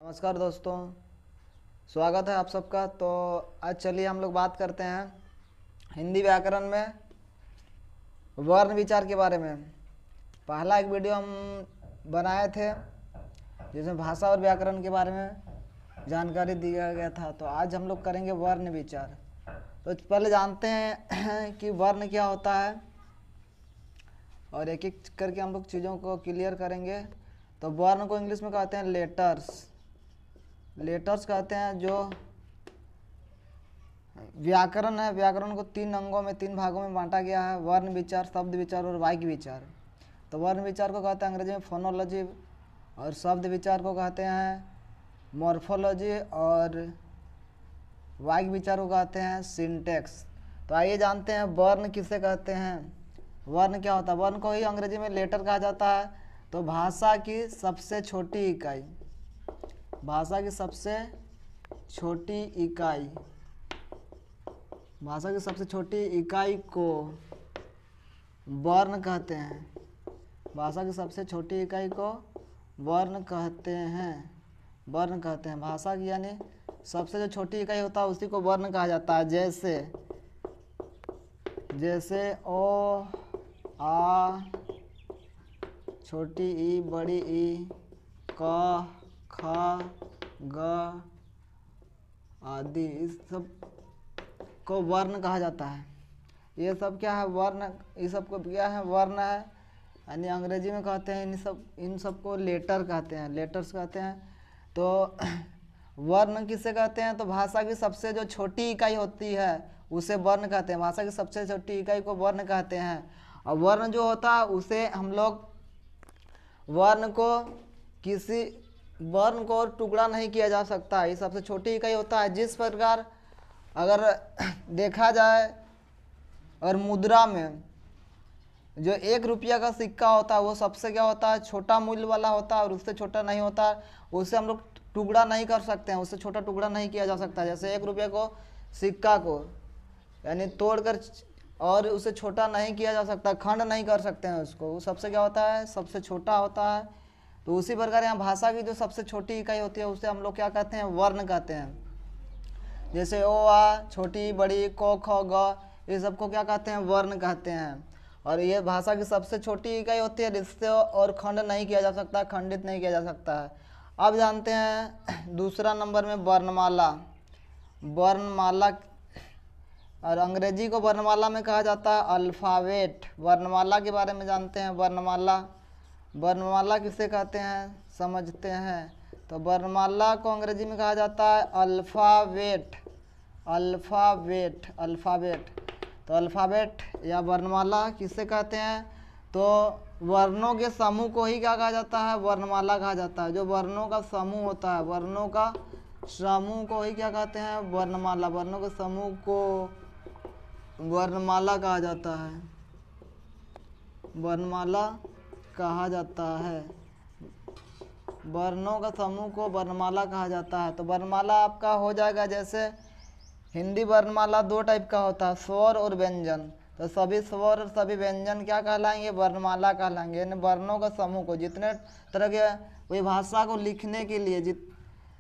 नमस्कार दोस्तों, स्वागत है आप सबका। तो आज चलिए हम लोग बात करते हैं हिंदी व्याकरण में वर्ण विचार के बारे में। पहला एक वीडियो हम बनाए थे जिसमें भाषा और व्याकरण के बारे में जानकारी दिया गया था। तो आज हम लोग करेंगे वर्ण विचार। तो पहले जानते हैं कि वर्ण क्या होता है और एक एक करके हम लोग चीज़ों को क्लियर करेंगे। तो वर्ण को इंग्लिश में कहते हैं लेटर्स। लेटर्स कहते हैं जो व्याकरण है। व्याकरण को 3 अंगों में 3 भागों में बांटा गया है: वर्ण विचार, शब्द विचार और वाक्य विचार। तो वर्ण विचार को कहते हैं अंग्रेजी में फोनोलॉजी और शब्द विचार को कहते हैं मॉर्फोलॉजी और वाक्य विचार को कहते हैं सिंटैक्स। तो आइए जानते हैं वर्ण किसे कहते हैं। वर्ण क्या होता है? वर्ण को ही अंग्रेजी में लेटर कहा जाता है। तो भाषा की सबसे छोटी इकाई, भाषा की सबसे छोटी इकाई, भाषा की सबसे छोटी इकाई को वर्ण कहते हैं। भाषा की सबसे छोटी इकाई को वर्ण कहते हैं। वर्ण कहते हैं भाषा की, यानी सबसे जो छोटी इकाई होता है उसी को वर्ण कहा जाता है। जैसे ओ, आ, छोटी ई, बड़ी ई, क, ख, ग आदि, इस सब को वर्ण कहा जाता है। ये सब क्या है? वर्ण। इस सब को क्या है? वर्ण है। यानी अंग्रेजी में कहते हैं इन सब को लेटर कहते हैं, लेटर्स कहते हैं। तो वर्ण किसे कहते हैं? तो भाषा की सबसे जो छोटी इकाई होती है उसे वर्ण कहते हैं। भाषा की सबसे छोटी इकाई को वर्ण कहते हैं। और वर्ण जो होता है उसे हम लोग वर्ण को टुकड़ा नहीं किया जा सकता। ये सबसे छोटी इकाई होता है। जिस प्रकार अगर देखा जाए और मुद्रा में जो 1 रुपया का सिक्का होता है वो सबसे क्या होता है? छोटा मूल्य वाला होता है और उससे छोटा नहीं होता। उससे हम लोग टुकड़ा नहीं कर सकते हैं, उससे छोटा टुकड़ा नहीं किया जा सकता। जैसे 1 रुपये को सिक्का को यानी तोड़कर और उसे छोटा नहीं किया जा सकता, खंड नहीं कर सकते हैं उसको। वो सबसे क्या होता है? सबसे छोटा होता है। तो उसी प्रकार यहाँ भाषा की जो सबसे छोटी इकाई होती है उसे हम लोग क्या कहते हैं? वर्ण कहते हैं। जैसे ओ, आ, छोटी, बड़ी, को, ख, ग, ये सबको क्या कहते हैं? वर्ण कहते हैं। और ये भाषा की सबसे छोटी इकाई होती है जिससे और खंड नहीं किया जा सकता, खंडित नहीं किया जा सकता है। अब जानते हैं दूसरा नंबर में वर्णमाला। वर्णमाला, और अंग्रेजी को वर्णमाला में कहा जाता है अल्फ़ाबेट। वर्णमाला के बारे में जानते हैं। वर्णमाला किसे कहते हैं समझते हैं। तो वर्णमाला को अंग्रेजी में कहा जाता है अल्फ़ाबेट। तो अल्फ़ाबेट या वर्णमाला किसे कहते हैं? तो वर्णों के समूह को ही क्या कहा जाता है? वर्णमाला कहा जाता है। जो वर्णों का समूह होता है, वर्णों का समूह को ही क्या कहते हैं? वर्णमाला। वर्णों के समूह को वर्णमाला कहा जाता है। वर्णमाला कहा जाता है। वर्णों का समूह को वर्णमाला कहा जाता है। तो वर्णमाला आपका हो जाएगा, जैसे हिंदी वर्णमाला 2 टाइप का होता है, स्वर और व्यंजन। तो सभी स्वर और सभी व्यंजन क्या कहलाएंगे? वर्णमाला कहलाएंगे। यानी वर्णों का समूह को, जितने तरह के कोई भाषा को लिखने के लिए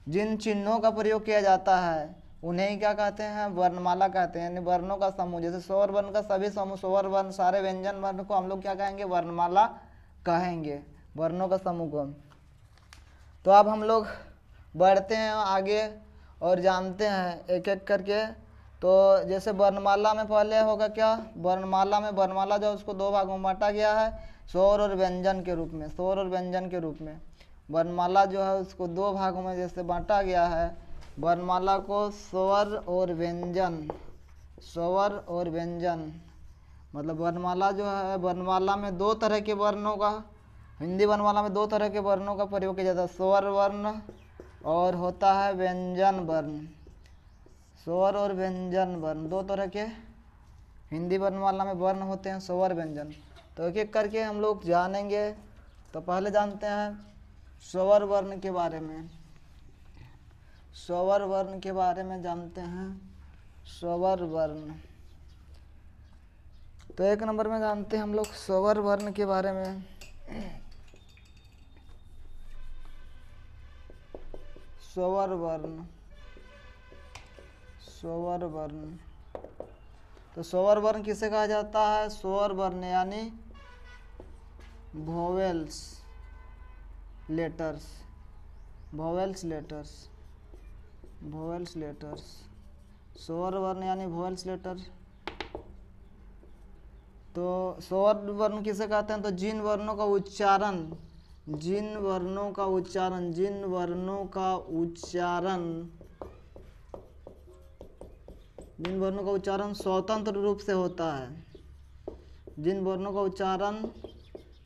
जिन चिन्हों का प्रयोग किया जाता है उन्हें ही क्या कहते हैं? वर्णमाला कहते हैं। यानी वर्णों का समूह, जैसे स्वर वर्ण का सभी समूह, स्वर वर्ण सारे व्यंजन वर्ण को हम लोग क्या कहेंगे? वर्णमाला कहेंगे, वर्णों का समूह को। तो अब हम लोग बढ़ते हैं आगे और जानते हैं एक एक करके। तो जैसे वर्णमाला में पहले होगा क्या? वर्णमाला जो उसको 2 भागों में बांटा गया है, स्वर और व्यंजन के रूप में। स्वर और व्यंजन के रूप में वर्णमाला जो है उसको 2 भागों में जैसे बांटा गया है। वर्णमाला को स्वर और व्यंजन मतलब वर्णमाला जो है, वर्णमाला में 2 तरह के वर्णों का, हिंदी वर्णमाला में 2 तरह के वर्णों का प्रयोग किया जाता है, स्वर वर्ण और होता है व्यंजन वर्ण। स्वर और व्यंजन वर्ण 2 तरह के हिंदी वर्णमाला में वर्ण होते हैं, स्वर व्यंजन। तो एक एक करके हम लोग जानेंगे। तो पहले जानते हैं स्वर वर्ण के बारे में। स्वर वर्ण के बारे में जानते हैं। स्वर वर्ण, तो 1 नंबर में जानते हैं हम लोग स्वर वर्ण के बारे में। स्वर वर्ण, स्वर वर्ण। तो स्वर वर्ण किसे कहा जाता है? स्वर वर्ण यानी vowels letters, vowels letters, vowels letters. स्वर वर्ण यानी वोवेल्स लेटर। तो स्वर वर्ण किसे कहते हैं? तो जिन वर्णों का उच्चारण, जिन वर्णों का उच्चारण, जिन वर्णों का उच्चारण, जिन वर्णों का उच्चारण स्वतंत्र रूप से होता है, जिन वर्णों का उच्चारण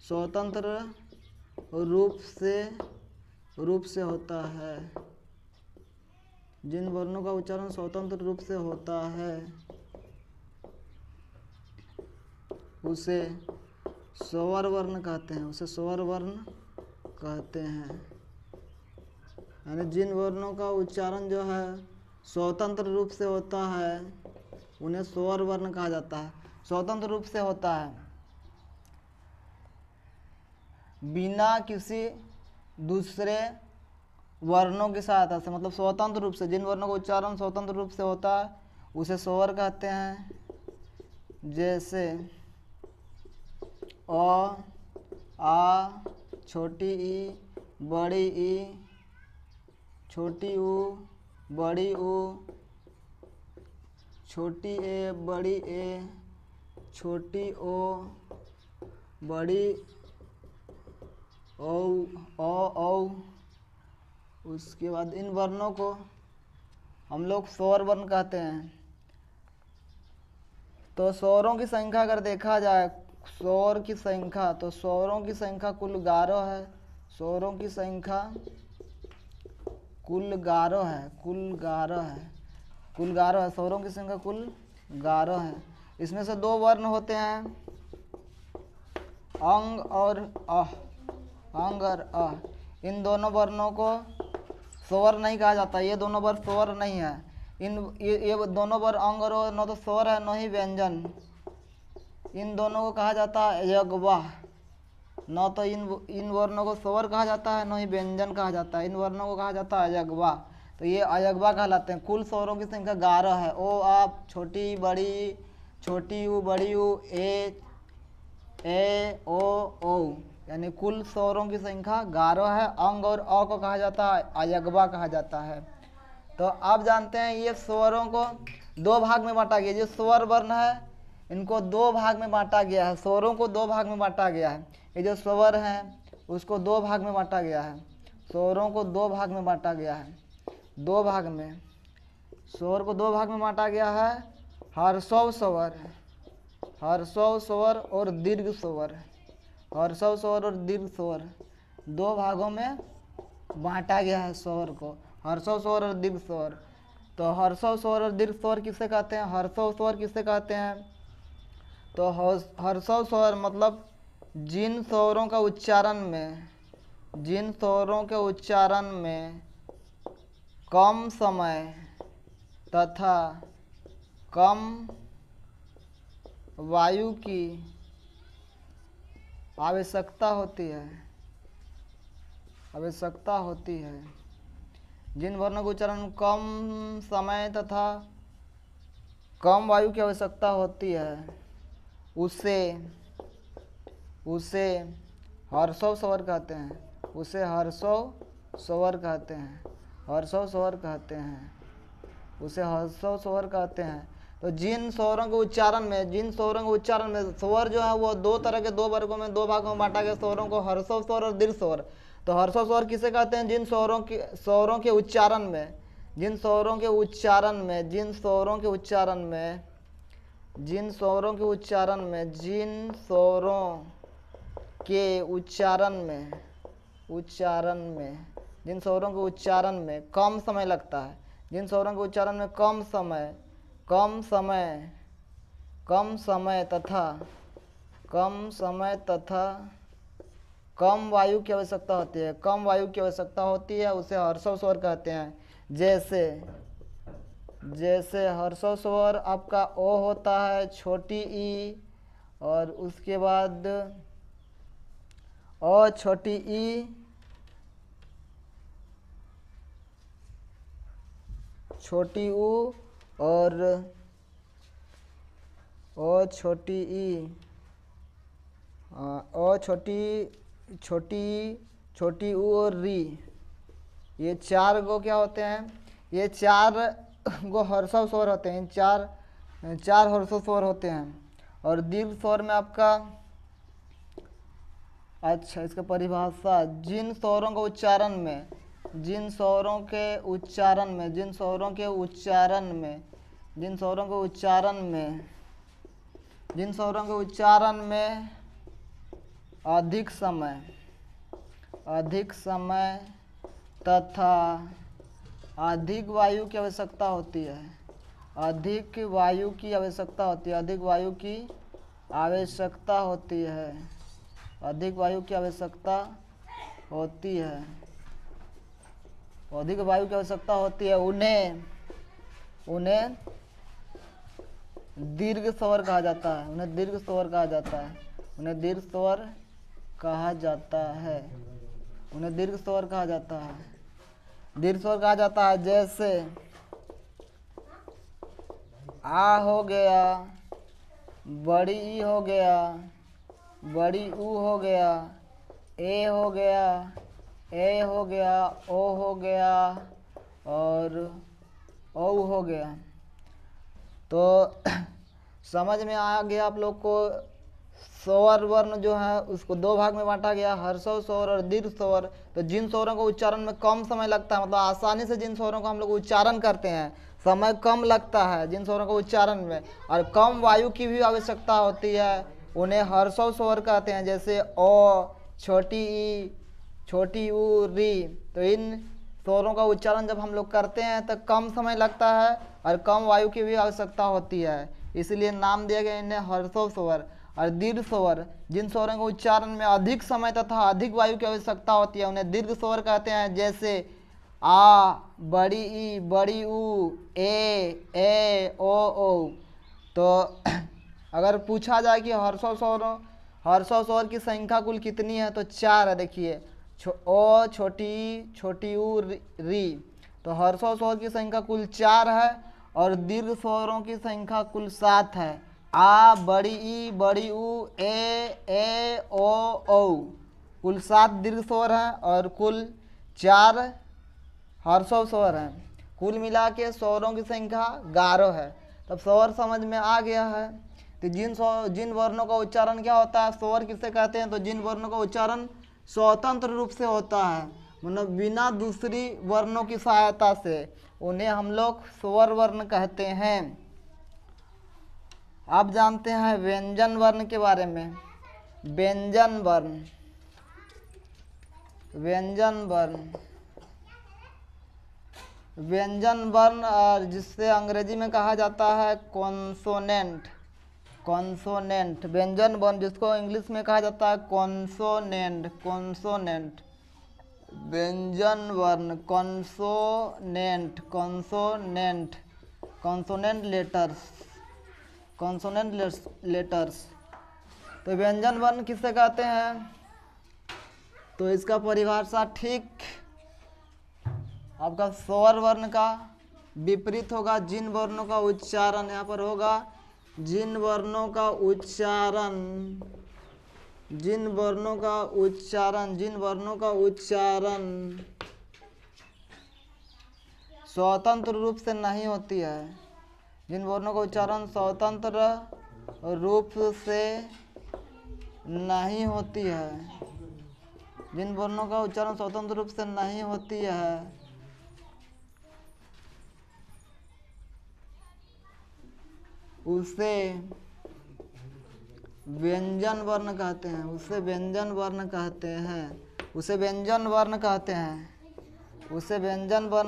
स्वतंत्र रूप से होता है, जिन वर्णों का उच्चारण स्वतंत्र रूप से होता है उसे स्वर वर्ण कहते हैं, उसे स्वर वर्ण कहते हैं। यानी जिन वर्णों का उच्चारण जो है स्वतंत्र रूप से होता है उन्हें स्वर वर्ण कहा जाता है। स्वतंत्र रूप से होता है, बिना किसी दूसरे वर्णों की सहायता से, मतलब स्वतंत्र रूप से, जिन वर्णों का उच्चारण स्वतंत्र रूप से होता है उसे स्वर कहते हैं। जैसे अ, आ, छोटी ई, बड़ी ई, छोटी ऊ, बड़ी ऊ, छोटी ए, बड़ी ए, छोटी ओ, बड़ी ओ। उसके बाद इन वर्णों को हम लोग स्वर वर्ण कहते हैं। तो स्वरों की संख्या अगर देखा जाए, स्वर की संख्या, तो स्वरों की संख्या कुल 11 है। स्वरों की संख्या कुल 11 है, कुल 11 है, कुल 11 है। स्वरों की संख्या कुल 11 है। इसमें से 2 वर्ण होते हैं, अंग और अह, अंग और अह। इन दोनों वर्णों को स्वर नहीं कहा जाता, ये दोनों वर्ण स्वर नहीं है। ये दोनों वर्ण अंग और न तो स्वर है न ही व्यंजन। इन दोनों को कहा जाता है अयग्वा। न तो इन वर्णों को स्वर कहा जाता है न ही व्यंजन कहा जाता है। इन वर्णों को कहा जाता है अयग्वा। तो ये अयग्वा कहलाते हैं। कुल स्वरों की संख्या 11 है। ओ, आप, छोटी, बड़ी, छोटी ऊ, बड़ी ऊ, ए, ओ। यानी कुल स्वरों की संख्या 11 है। अंग और अ को कहा जाता है अयग्वा कहा जाता है। तो आप जानते हैं ये स्वरों को 2 भाग में बांटा गया। जो स्वर वर्ण है इनको 2 भाग में बांटा गया है। स्वरों को 2 भाग में बांटा गया है। ये जो स्वर हैं उसको 2 भाग में बांटा गया है। स्वरों को 2 भाग में बांटा गया है। 2 भाग में स्वर को 2 भाग में बांटा गया है। ह्रस्व स्वर, ह्रस्व स्वर और दीर्घ स्वर। ह्रस्व स्वर और दीर्घ स्वर 2 भागों में बांटा गया है स्वर को, ह्रस्व स्वर और दीर्घ स्वर। तो ह्रस्व स्वर और दीर्घ स्वर किसे कहते हैं? ह्रस्व स्वर किसे कहते हैं? तो ह्रस्व स्वर मतलब जिन स्वरों का उच्चारण में, जिन स्वरों के उच्चारण में कम समय तथा कम वायु की आवश्यकता होती है, आवश्यकता होती है। जिन वर्णों का उच्चारण कम समय तथा कम वायु की आवश्यकता होती है उसे ह्रस्व स्वर कहते हैं। उसे ह्रस्व स्वर कहते हैं, ह्रस्व स्वर कहते हैं, उसे ह्रस्व स्वर कहते हैं। तो जिन स्वरों के उच्चारण में, जिन स्वरों के उच्चारण में स्वर जो है वो 2 तरह के 2 वर्गों में 2 भागों में बांटा गया। स्वरों को ह्रस्व स्वर और दीर्घ स्वर। तो ह्रस्व स्वर किसे कहते हैं? जिन स्वरों के उच्चारण में, जिन स्वरों के उच्चारण में, जिन स्वरों के उच्चारण में, जिन स्वरों के उच्चारण में, जिन स्वरों के उच्चारण में, उच्चारण में, जिन स्वरों के उच्चारण में कम समय लगता है, जिन स्वरों के उच्चारण में कम समय, कम समय, कम समय तथा कम समय तथा कम वायु की आवश्यकता होती है, कम वायु की आवश्यकता होती है, उसे ह्रस्व स्वर कहते हैं। जैसे ह्रस्व स्वर आपका ओ होता है, छोटी ई, और उसके बाद ओ, छोटी ई, छोटी ऊ और ओ छोटी ई, ओ छोटी ऊ और री, ये चार गो क्या होते हैं, ये चार गो हर्षव स्वर होते हैं। चार हर्षव स्वर होते हैं। और दीर्घ स्वर में आपका, अच्छा इसका परिभाषा, जिन स्वरों के उच्चारण में अधिक समय तथा अधिक वायु की आवश्यकता होती है, अधिक वायु की आवश्यकता होती है, अधिक वायु की आवश्यकता होती है, अधिक वायु की आवश्यकता होती है, अधिक वायु की आवश्यकता होती है, उन्हें दीर्घ स्वर कहा जाता है, उन्हें दीर्घ स्वर कहा जाता है, उन्हें दीर्घ स्वर कहा जाता है, उन्हें दीर्घ स्वर कहा जाता है, दीर्घ स्वर कहा जाता है। जैसे आ हो गया, बड़ी ई हो गया, बड़ी ऊ हो गया, ए हो गया, ए हो गया, ओ हो गया और ओ हो गया। तो समझ में आ गया आप लोग को। स्वर वर्ण जो है उसको दो भाग में बांटा गया, हर्षव स्वर और दीर्घ स्वर। तो जिन स्वरों को उच्चारण में कम समय लगता है, मतलब आसानी से जिन स्वरों को हम लोग उच्चारण करते हैं, समय कम लगता है जिन स्वरों को उच्चारण में, और कम वायु की भी आवश्यकता होती है, उन्हें हर्षव स्वर कहते हैं। जैसे ओ, छोटी ई, छोटी ऊ, री। तो इन स्वरों का उच्चारण जब हम लोग करते हैं तो कम समय लगता है और कम वायु की भी आवश्यकता होती है, इसलिए नाम दिया गया इन्हें हर्षव स्वर। और दीर्घ स्वर, जिन स्वरों के उच्चारण में अधिक समय तथा अधिक वायु की आवश्यकता होती है, उन्हें दीर्घ स्वर कहते हैं। जैसे आ, बड़ी ई, बड़ी ऊ, ए, ओ। तो अगर पूछा जाए कि हर्षव स्वर की संख्या कुल कितनी है, तो 4 है। देखिए ओ, छोटी ऊ, री। तो हर्षव स्वर की संख्या कुल 4 है और दीर्घ स्वरों की संख्या कुल 7 है। आ, बड़ी ई, बड़ी ऊ, ए, ओ। कुल 7 दीर्घ स्वर हैं और कुल 4 हर्षव स्वर हैं। कुल मिला के स्वरों की संख्या 11 है। तब स्वर समझ में आ गया है। तो जिन वर्णों का उच्चारण क्या होता है, स्वर किसे कहते हैं, तो जिन वर्णों का उच्चारण स्वतंत्र रूप से होता है, मतलब बिना दूसरी वर्णों की सहायता से, उन्हें हम लोग स्वर वर्ण कहते हैं। आप जानते हैं व्यंजन वर्ण के बारे में। व्यंजन वर्ण और जिससे अंग्रेजी में कहा जाता है कॉन्सोनेंट। व्यंजन वर्ण जिसको इंग्लिश में कहा जाता है कॉन्सोनेंट। व्यंजन वर्ण, कॉन्सोनेंट लेटर्स। तो व्यंजन वर्ण किससे कहते हैं, तो इसका परिभाषा ठीक आपका स्वर वर्ण का विपरीत होगा। जिन वर्णों का उच्चारण यहाँ पर होगा, जिन वर्णों का उच्चारण स्वतंत्र रूप से नहीं होती है, जिन वर्णों का उच्चारण स्वतंत्र रूप से नहीं होती है, जिन वर्णों का उच्चारण स्वतंत्र रूप से नहीं होती है, उसे व्यंजन वर्ण कहते हैं। उसे व्यंजन वर्ण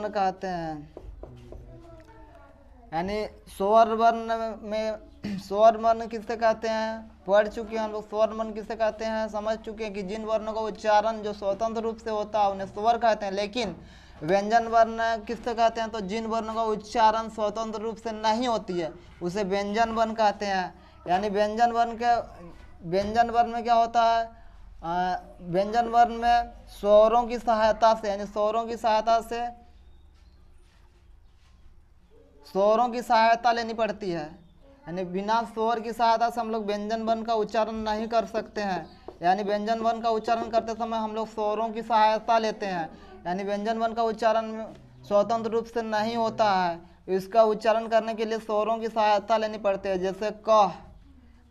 कहते हैं। यानी स्वर वर्ण किससे कहते हैं, पढ़ चुके हैं हम लोग। स्वर वर्ण किससे कहते हैं, समझ चुके हैं कि जिन वर्णों का उच्चारण जो स्वतंत्र रूप से होता है उन्हें स्वर कहते हैं। लेकिन व्यंजन वर्ण किससे कहते हैं, तो जिन वर्णों का उच्चारण स्वतंत्र रूप से नहीं होती है उसे व्यंजन वर्ण कहते हैं। यानी व्यंजन वर्ण में क्या होता है, व्यंजन वर्ण में स्वरों की सहायता से, यानी स्वरों की सहायता से स्वरों की सहायता लेनी पड़ती है, यानी बिना स्वर की सहायता से हम लोग व्यंजन वर्ण का उच्चारण नहीं कर सकते हैं। यानी व्यंजन वर्ण का उच्चारण करते समय हम लोग स्वरों की सहायता लेते हैं, यानी व्यंजन वर्ण का उच्चारण स्वतंत्र रूप से नहीं होता है, इसका उच्चारण करने के लिए स्वरों की सहायता लेनी पड़ती है। जैसे क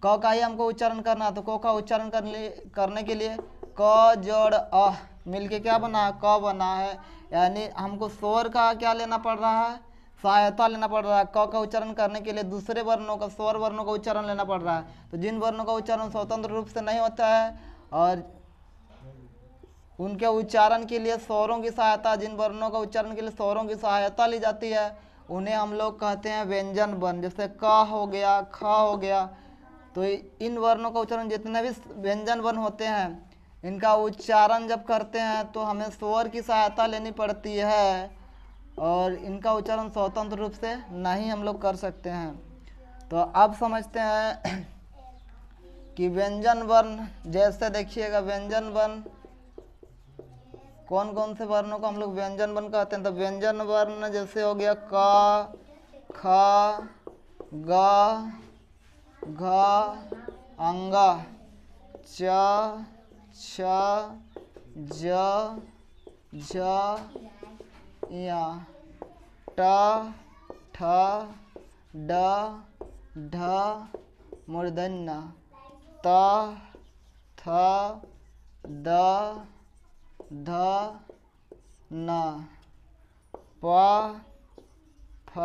का ही हमको उच्चारण करना है, तो क का उच्चारण करने के लिए क जोड़ अ मिल के क्या बना है, क बना है। यानी हमको स्वर का क्या लेना पड़ रहा है, सहायता लेना पड़ रहा है। क का उच्चारण करने के लिए दूसरे वर्णों का, स्वर वर्णों का उच्चारण लेना पड़ रहा है। तो जिन वर्णों का उच्चारण स्वतंत्र रूप से नहीं होता है और उनके उच्चारण के लिए स्वरों की सहायता, जिन वर्णों का उच्चारण के लिए स्वरों की सहायता ली जाती है, उन्हें हम लोग कहते हैं व्यंजन वर्ण। जैसे क हो गया, ख हो गया। तो इन वर्णों का उच्चारण, जितने भी व्यंजन वर्ण होते हैं, इनका उच्चारण जब करते हैं तो हमें स्वर की सहायता लेनी पड़ती है और इनका उच्चारण स्वतंत्र रूप से नहीं हम लोग कर सकते हैं। तो अब समझते हैं कि व्यंजन वर्ण, जैसे देखिएगा व्यंजन वर्ण कौन कौन से वर्णों को हम लोग व्यंजन वर्ण कहते हैं। तो व्यंजन वर्ण जैसे हो गया क, ख, ग, घ, अंग, च, छ, ज, झ, य, ट, ठ, ड, ढ, मूर्धन्य, त, थ, द, ध, न, प, फ,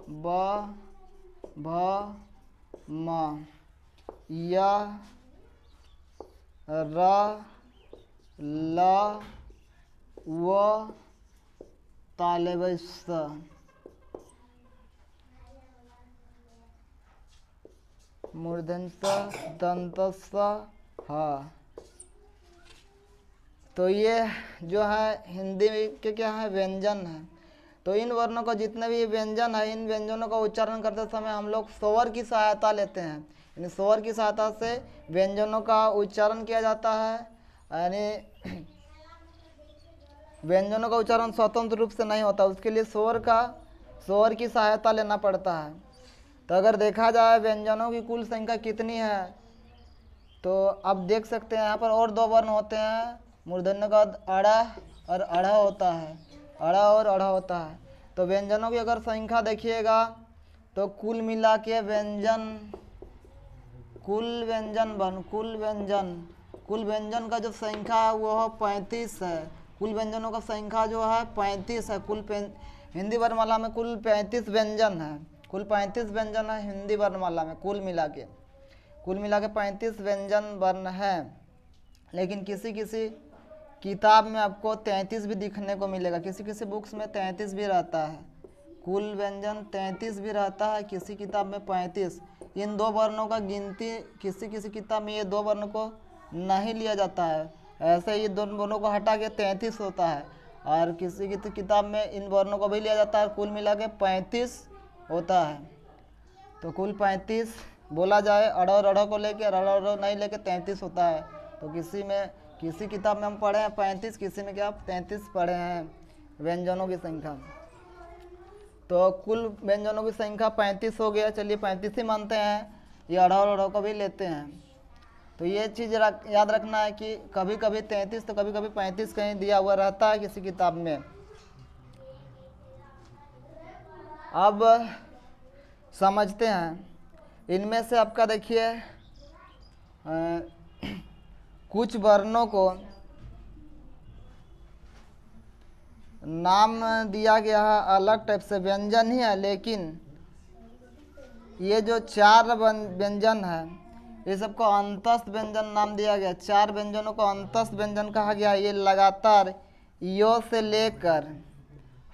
ब, भ, म, य, र, ल, व, तालव्य स। मूर्धन्य स, दंत स, ह। तो ये जो है हिंदी के क्या है, व्यंजन है। तो इन वर्णों का जितने भी व्यंजन है, इन व्यंजनों का उच्चारण करते समय हम लोग स्वर की सहायता लेते हैं। यानी स्वर की सहायता से व्यंजनों का उच्चारण किया जाता है। यानी व्यंजनों का उच्चारण स्वतंत्र रूप से नहीं होता, उसके लिए स्वर की सहायता लेना पड़ता है। तो अगर देखा जाए व्यंजनों की कुल संख्या कितनी है, तो अब देख सकते हैं यहाँ पर और दो वर्ण होते हैं। मूर्धन्य का अड़ा और अड़ा होता है, अड़ा और अड़ा होता है। तो व्यंजनों की अगर संख्या देखिएगा तो कुल मिला के कुल व्यंजन का जो संख्या है वो 35 है। कुल व्यंजनों का संख्या जो है 35 है। हिंदी वर्णमाला में कुल 35 व्यंजन है। कुल 35 व्यंजन है हिंदी वर्णमाला में, कुल मिला के 35 व्यंजन वर्ण है। लेकिन किसी किसी किताब में आपको 33 भी दिखने को मिलेगा, किसी किसी बुक्स में 33 भी रहता है। कुल व्यंजन 33 भी रहता है, किसी किताब में 35। इन दो वर्णों का गिनती किसी किसी किताब में ये दो वर्णों को नहीं लिया जाता है, ऐसे ये दोनों वर्णों को हटा के 33 होता है। और किसी किसी किताब में इन वर्णों को भी लिया जाता है, कुल मिला के 35 होता है। तो कुल 35 बोला जाए, अड़ और अड़ को लेके, अड़ नहीं लेके 33 होता है। तो किसी किताब में हम पढ़े हैं 35, किसी में क्या 33 पढ़े हैं व्यंजनों की संख्या। तो कुल व्यंजनों की संख्या 35 हो गया। चलिए 35 ही मानते हैं, ये अड़ और अड़ को भी लेते हैं। तो ये चीज़ याद रखना है कि कभी कभी 33 तो कभी कभी 35 कहीं दिया हुआ रहता है किसी किताब में। अब समझते हैं इनमें से आपका देखिए कुछ वर्णों को नाम दिया गया है अलग टाइप से, व्यंजन ही है, लेकिन ये जो 4 व्यंजन है ये सबको अंतस्थ व्यंजन नाम दिया गया। 4 व्यंजनों को अंतस्थ व्यंजन कहा गया। ये लगातार यो से लेकर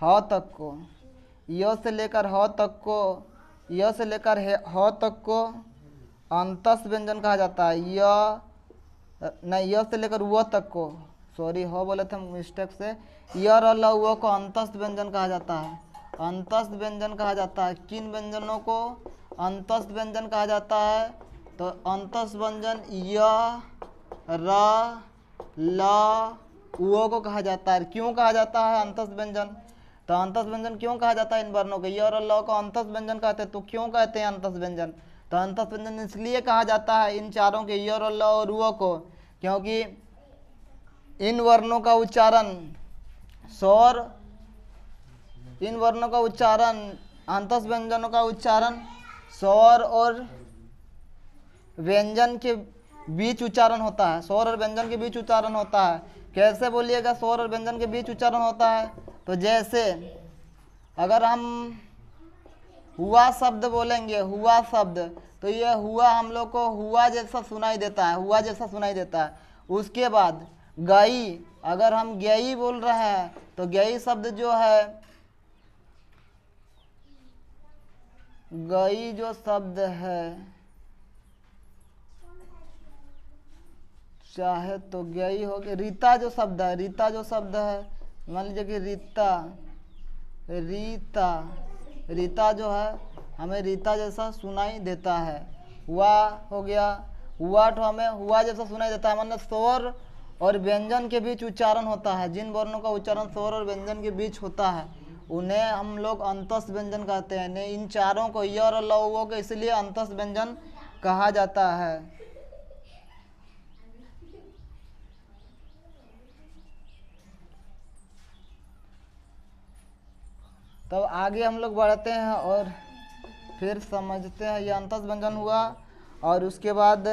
ह तक को, यो से लेकर ह तक को, य से लेकर ह तक को अंतस्थ व्यंजन कहा जाता है। य से लेकर व तक को, सॉरी ह बोले थे मिस्टेक से, य र ल व को अंतस्थ व्यंजन कहा जाता है। अंतस्थ व्यंजन कहा जाता है। किन व्यंजनों को अंतस्थ व्यंजन कहा जाता है? तो अंतस्थ व्यंजन य, र, ल, व को कहा जाता है। क्यों कहा जाता है अंतस्थ व्यंजन? तो अंतस व्यंजन क्यों कहा जाता है इन वर्णों को? य और ल को अंतस व्यंजन कहते हैं। तो क्यों कहते हैं अंतस व्यंजन? तो अंतस व्यंजन इसलिए कहा जाता है इन चारों के, य और ल और उ को, क्योंकि इन वर्णों का उच्चारण स्वर, इन वर्णों का उच्चारण, अंतस व्यंजनों का उच्चारण स्वर और व्यंजन के बीच उच्चारण होता है। स्वर और व्यंजन के बीच उच्चारण होता है। कैसे बोलिएगा स्वर और व्यंजन के बीच उच्चारण होता है? तो जैसे अगर हम हुआ शब्द बोलेंगे, हुआ शब्द, तो ये हुआ हम लोग को हुआ जैसा सुनाई देता है, हुआ जैसा सुनाई देता है। उसके बाद गई, अगर हम गई बोल रहे हैं तो गई शब्द जो है, गई जो शब्द है, चाहे तो गई हो गया। रीता जो शब्द है, रीता जो शब्द है, मान लीजिए कि रीता, रीता, रीता जो है हमें रीता जैसा सुनाई देता है। हुआ हो गया, हुआ तो हमें हुआ जैसा सुनाई देता है। मतलब स्वर और व्यंजन के बीच उच्चारण होता है। जिन वर्णों का उच्चारण स्वर और व्यंजन के बीच होता है उन्हें हम लोग अंतस व्यंजन कहते हैं। इन चारों को, य और ल उ को, इसलिए अंतस व्यंजन कहा जाता है। तब आगे हम लोग बढ़ते हैं और फिर समझते हैं। ये अंतस व्यंजन हुआ और उसके बाद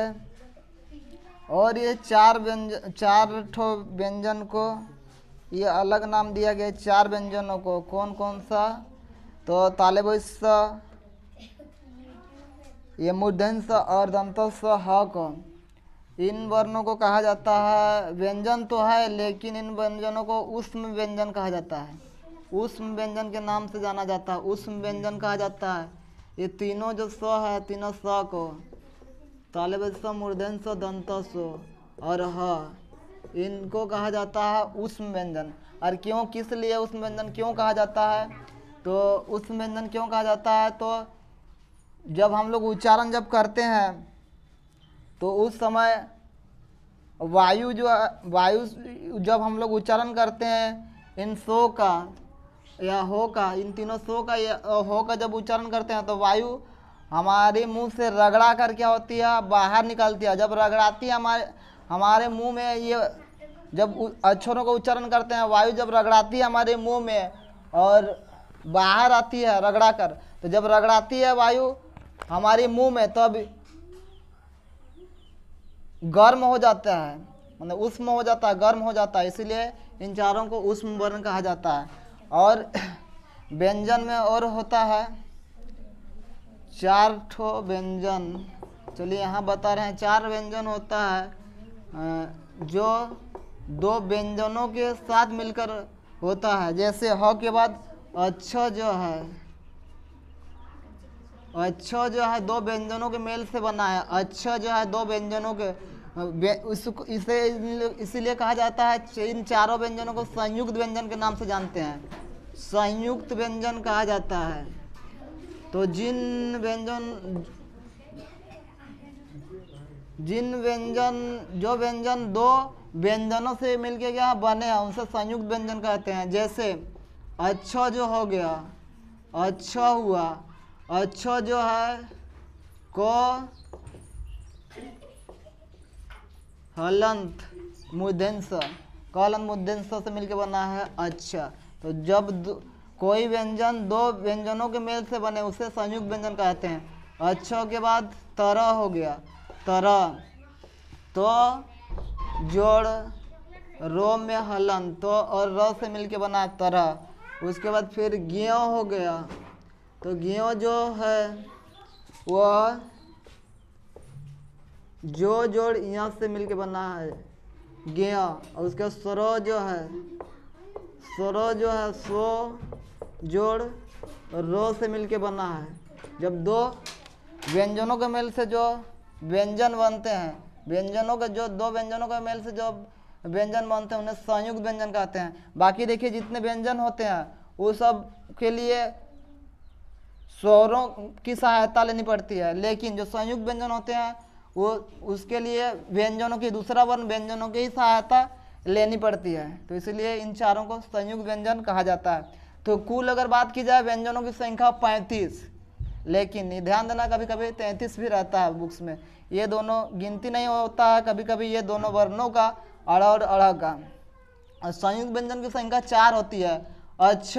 और ये चार ठो व्यंजन को ये अलग नाम दिया गया। चार व्यंजनों को कौन कौन सा? तो तालव्य स, ये मूर्धन्य स और दंत स, ह को, इन वर्णों को कहा जाता है। व्यंजन तो है लेकिन इन व्यंजनों को ऊष्म व्यंजन कहा जाता है। ऊष्म व्यंजन के नाम से जाना जाता है, ऊष्म व्यंजन कहा जाता है। ये तीनों जो स है, तीनों स को, तालव्य स, मूर्धन्य स, दंत स और ह, इनको कहा जाता है ऊष्म व्यंजन। और क्यों, किस लिए ऊष्म व्यंजन क्यों कहा जाता है? तो ऊष्म व्यंजन क्यों कहा जाता है? तो जब हम लोग उच्चारण जब करते हैं तो उस समय वायु जो वायु जब हम लोग उच्चारण करते हैं इन सो का या हो का, इन तीनों सो का या हो का जब उच्चारण करते हैं तो वायु हमारे मुंह से रगड़ा कर क्या होती है, बाहर निकलती है। जब रगड़ाती है हमारे मुंह में, ये जब अक्षरों का उच्चारण करते हैं वायु जब रगड़ाती है हमारे मुंह में और बाहर आती है रगड़ा कर, तो जब रगड़ाती है वायु हमारे मुंह में तब गर्म हो जाता है, मतलब उष्म हो जाता है, गर्म हो जाता है। इसीलिए इन चारों को उष्म वर्ण कहा जाता है। और व्यंजन में और होता है चार ठो व्यंजन। चलिए यहाँ बता रहे हैं, चार व्यंजन होता है जो दो व्यंजनों के साथ मिलकर होता है। जैसे ह के बाद अच्छा जो है, अच्छा जो है दो व्यंजनों के मेल से बना है। अच्छा जो है दो व्यंजनों के, इसे इसीलिए कहा जाता है, इन चारों व्यंजनों को संयुक्त व्यंजन के नाम से जानते हैं, संयुक्त व्यंजन कहा जाता है। तो जिन जो व्यंजन दो व्यंजनों से मिलके क्या बने हैं उनसे संयुक्त व्यंजन कहते हैं। जैसे अच्छा जो हो गया, अच्छा हुआ, अच्छा जो है को हलंत मूर्धन्य स, कलंत मूर्धन्य स से मिलके बना है अच्छा। तो जब कोई व्यंजन दो व्यंजनों के मेल से बने उसे संयुक्त व्यंजन कहते हैं। अच्छा के बाद तरह हो गया, तरह, तो जोड़ रो में हलन, तो और र से मिलके बना तरह। उसके बाद फिर गें हो गया, तो गें जो है वह जो जोड़ यहाँ से मिलके बना है गें। और उसके स्वरो जो है, स्वरो जो है सो जोड़ रो से मिलके बना है। जब दो व्यंजनों के मेल से जो व्यंजन बनते हैं, व्यंजनों के जो दो व्यंजनों के मेल से जो व्यंजन बनते हैं उन्हें संयुक्त व्यंजन कहते हैं। बाकी देखिए जितने व्यंजन होते हैं वो सब के लिए स्वरों की सहायता लेनी पड़ती है, लेकिन जो संयुक्त व्यंजन होते हैं वो उसके लिए व्यंजनों की, दूसरा वर्ण व्यंजनों की ही सहायता लेनी पड़ती है। तो इसलिए इन चारों को संयुक्त व्यंजन कहा जाता है। तो कुल अगर बात की जाए व्यंजनों की संख्या 35, लेकिन ध्यान देना कभी कभी 33 भी रहता है बुक्स में। ये दोनों गिनती नहीं होता है, कभी कभी ये दोनों वर्णों का अड़ और अड़ का। और संयुक्त व्यंजन की संख्या 4 होती है, अक्ष,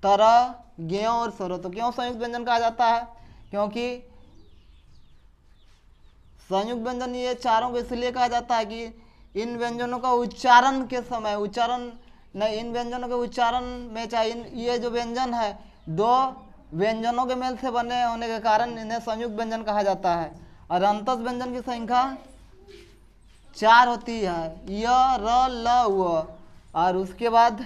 तरह, ज्ञ और स्वरों। तो क्यों संयुक्त व्यंजन कहा जाता है? क्योंकि संयुक्त व्यंजन ये चारों को इसलिए कहा जाता है कि इन व्यंजनों का उच्चारण के समय इन व्यंजनों के उच्चारण में चाहे ये जो व्यंजन है दो व्यंजनों के मेल से बने होने के कारण इन्हें संयुक्त व्यंजन कहा जाता है। और अंतस व्यंजन की संख्या 4 होती है, य, र, ल, व। और उसके बाद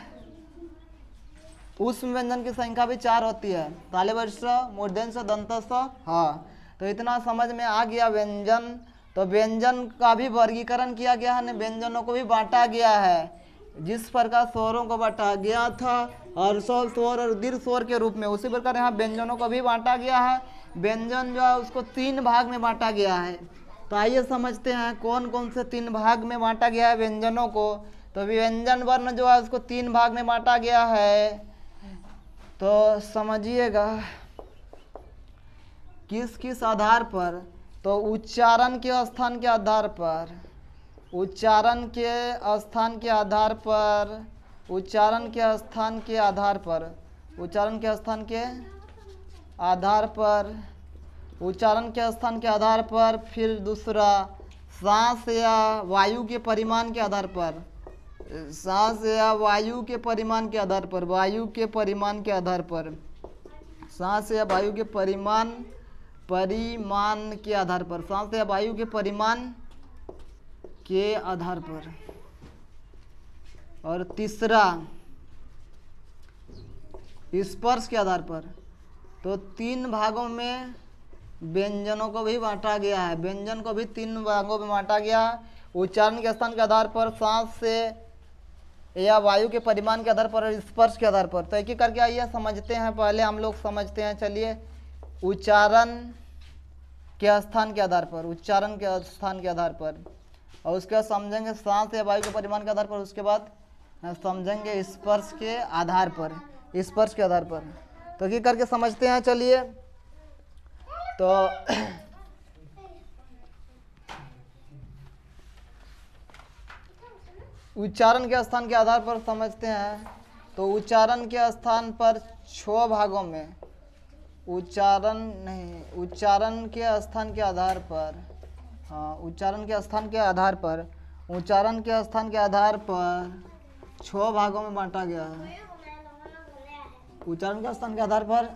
उस व्यंजन की संख्या भी 4 होती है, तालव्य, मूर्धन्य, दंतस्थ। हाँ, तो इतना समझ में आ गया व्यंजन। तो व्यंजन का भी वर्गीकरण किया गया है, व्यंजनों को भी बांटा गया है। जिस प्रकार स्वरों को बांटा गया था हर्ष स्वर और दीर्घ स्वर के रूप में, उसी प्रकार यहाँ व्यंजनों को भी बांटा गया है। व्यंजन जो है उसको 3 भाग में बांटा गया है। तो आइए समझते हैं कौन कौन से 3 भाग में बांटा गया है व्यंजनों को। तो व्यंजन वर्ण जो है उसको 3 भाग में बांटा गया है। तो समझिएगा किस किस आधार पर? तो उच्चारण के स्थान के आधार पर, उच्चारण के स्थान के आधार पर, उच्चारण के स्थान के आधार पर, उच्चारण के स्थान के आधार पर, उच्चारण के स्थान के आधार पर। फिर दूसरा सांस या वायु के परिमाण के आधार पर, सांस या वायु के परिमाण के आधार पर, वायु के परिमाण के आधार पर, सांस या वायु के परिमाण के आधार पर, सांस या वायु के परिमाण के आधार पर। और तीसरा स्पर्श के आधार पर। तो 3 भागों में व्यंजनों को भी बांटा गया है, व्यंजन को भी 3 भागों में बांटा गया है। उच्चारण के स्थान के आधार पर, सांस से या वायु के परिमाण के आधार पर और स्पर्श के आधार पर। तो एक एक करके आइए समझते हैं। पहले हम लोग समझते हैं, चलिए, उच्चारण के स्थान के आधार पर, उच्चारण के स्थान के आधार पर। और उसके बाद समझेंगे सांस या वायु के परिमाण के आधार पर। उसके बाद समझेंगे स्पर्श के आधार पर, स्पर्श के आधार पर। तो एक करके समझते हैं, चलिए। तो उच्चारण के स्थान के आधार पर समझते हैं। तो उच्चारण के स्थान पर 6 भागों में, उच्चारण के स्थान के आधार पर, हाँ, उच्चारण के स्थान के आधार पर, उच्चारण के स्थान के आधार पर 6 भागों में बांटा गया है। उच्चारण के स्थान के आधार पर,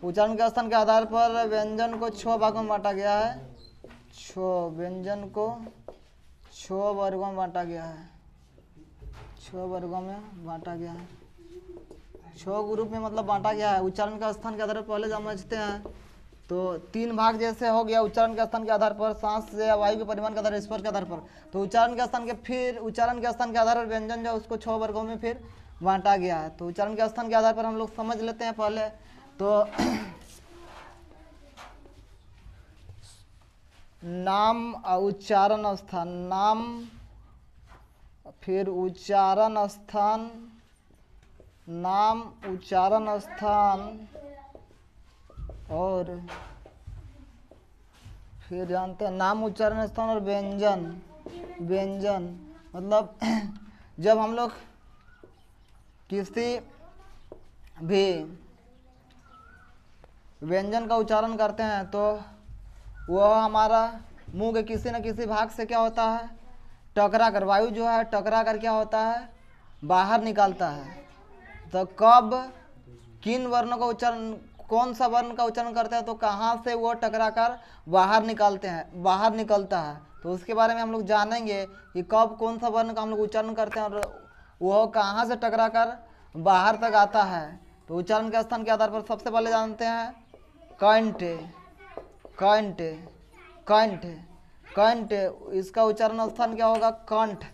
उच्चारण के स्थान के आधार पर व्यंजन को 6 भागों में बांटा गया है। 6 व्यंजन को 6 वर्गों में बांटा गया है, 6 वर्गों में बांटा गया है, 6 ग्रुप में मतलब बांटा गया है। उच्चारण के स्थान के आधार पर पहले समझते हैं। तो 3 भाग जैसे हो गया, उच्चारण के स्थान के आधार पर, सांस या वायु के परिमाण के आधार पर, स्पर्श के आधार पर। तो उच्चारण के स्थान के, फिर उच्चारण के स्थान के आधार पर व्यंजन जो उसको 6 वर्गों में फिर बांटा गया है। तो उच्चारण के स्थान के आधार पर हम लोग समझ लेते हैं पहले। तो नाम उच्चारण स्थान, नाम, फिर उच्चारण स्थान, नाम, उच्चारण स्थान, और फिर जानते हैं नाम, उच्चारण स्थान और व्यंजन। व्यंजन मतलब जब हम लोग किसी भी व्यंजन का उच्चारण करते हैं तो वह हमारा मुंह के किसी न किसी भाग से क्या होता है, टकरा कर, वायु जो है टकरा कर क्या होता है, बाहर निकालता है। तो कब किन वर्णों का उच्चारण, कौन सा वर्ण का उच्चारण करते हैं तो कहाँ से वो टकरा कर बाहर निकलता है। तो उसके बारे में हम लोग जानेंगे कि कब कौन सा वर्ण का हम लोग उच्चारण करते हैं और वह कहाँ से टकरा कर बाहर तक आता है। तो उच्चारण के स्थान के आधार पर सबसे पहले जानते हैं कंठ, कंठ, कंठ, कंठ, इसका उच्चारण स्थान क्या होगा, कंठ।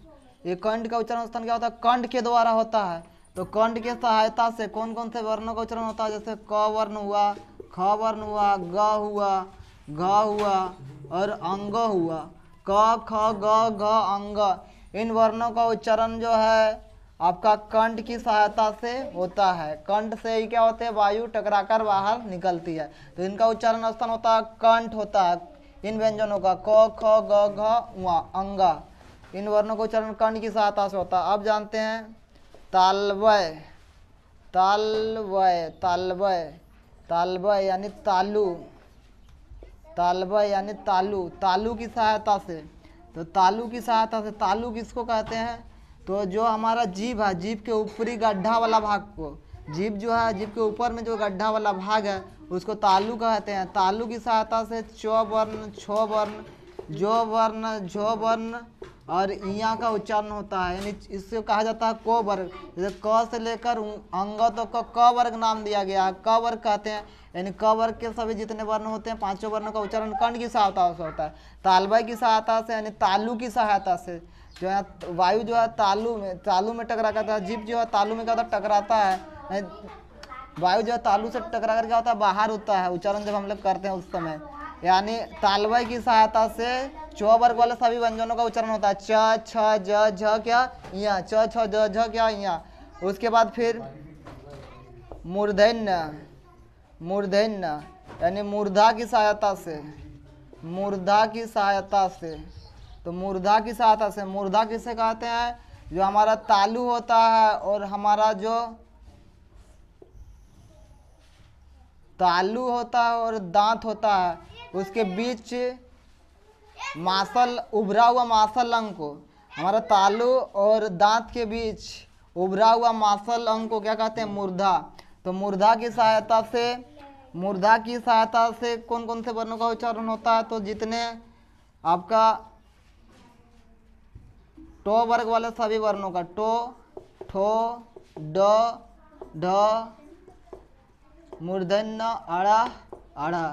ये कंठ का उच्चारण स्थान क्या होता है, कंठ के द्वारा होता है। तो कंठ के सहायता से कौन कौन से वर्णों का उच्चारण होता है, जैसे क वर्ण हुआ, ख वर्ण हुआ, ग हुआ, घ हुआ और अंग हुआ। क ख ग घ अंग, इन वर्णों का उच्चारण जो है आपका कंठ की सहायता से होता है। कंठ से ही क्या होते हैं, वायु टकराकर बाहर निकलती है। तो इनका उच्चारण स्थान होता है कंठ होता है। इन व्यंजनों का क ख ग घ ङ अंगा, इन वर्णों का उच्चारण कंठ की सहायता से होता है। अब जानते हैं तालवय। तालवय तालवय तालवय यानी तालु। तालवय यानी तालु, तालु की सहायता से। तो तालु की सहायता से, तालु किसको कहते हैं, तो जो हमारा जीभ है, जीभ के ऊपरी गड्ढा वाला भाग को, जीभ जो है, जीभ के ऊपर में जो गड्ढा वाला भाग है उसको तालु कहते हैं। तालु की सहायता से च वर्ण, छ वर्ण, जो वर्ण, झो वर्ण और इया का उच्चारण होता है। यानी इससे कहा जाता है क वर्ग। जैसे क से लेकर अंग तो क वर्ग नाम दिया गया है, क वर्ग कहते हैं। यानी क वर्ग के सभी जितने वर्ण होते हैं, पांचों वर्णों का उच्चारण कंठ की सहायता से होता है। तालवय की सहायता से यानी तालु की सहायता से जो है वायु जो है तालु में टकरा करता है। जीभ जो है तालु में क्या होता है, टकराता है। वायु जो है तालु से टकरा कर क्या होता है, बाहर होता है उच्चारण जब हम लोग करते हैं उस समय। यानी तालवय की सहायता से च वर्ग वाले सभी व्यंजनों का उच्चारण होता है। च छ ज झ क्या या, च छ ज झ क्या या। उसके बाद फिर मूर्धन्य। मूर्धन्य यानी मूर्धा की सहायता से, मूर्धा की सहायता से। तो मूर्धा की सहायता से, मूर्धा किसे कहते हैं, जो हमारा तालु होता है और हमारा जो तालु होता है और दांत होता है उसके बीच मांसल, उभरा हुआ मांसल अंग को, हमारा तालु और दांत के बीच उभरा हुआ मांसल अंग को क्या कहते हैं, मूर्धा। तो मूर्धा की सहायता से, मूर्धा की सहायता से कौन कौन से वर्णों का उच्चारण होता है, तो जितने आपका टो वर्ग वाले सभी वर्णों का, टो, ठो, ड, ढ, मूर्धन्य, अड़ा, अड़ा।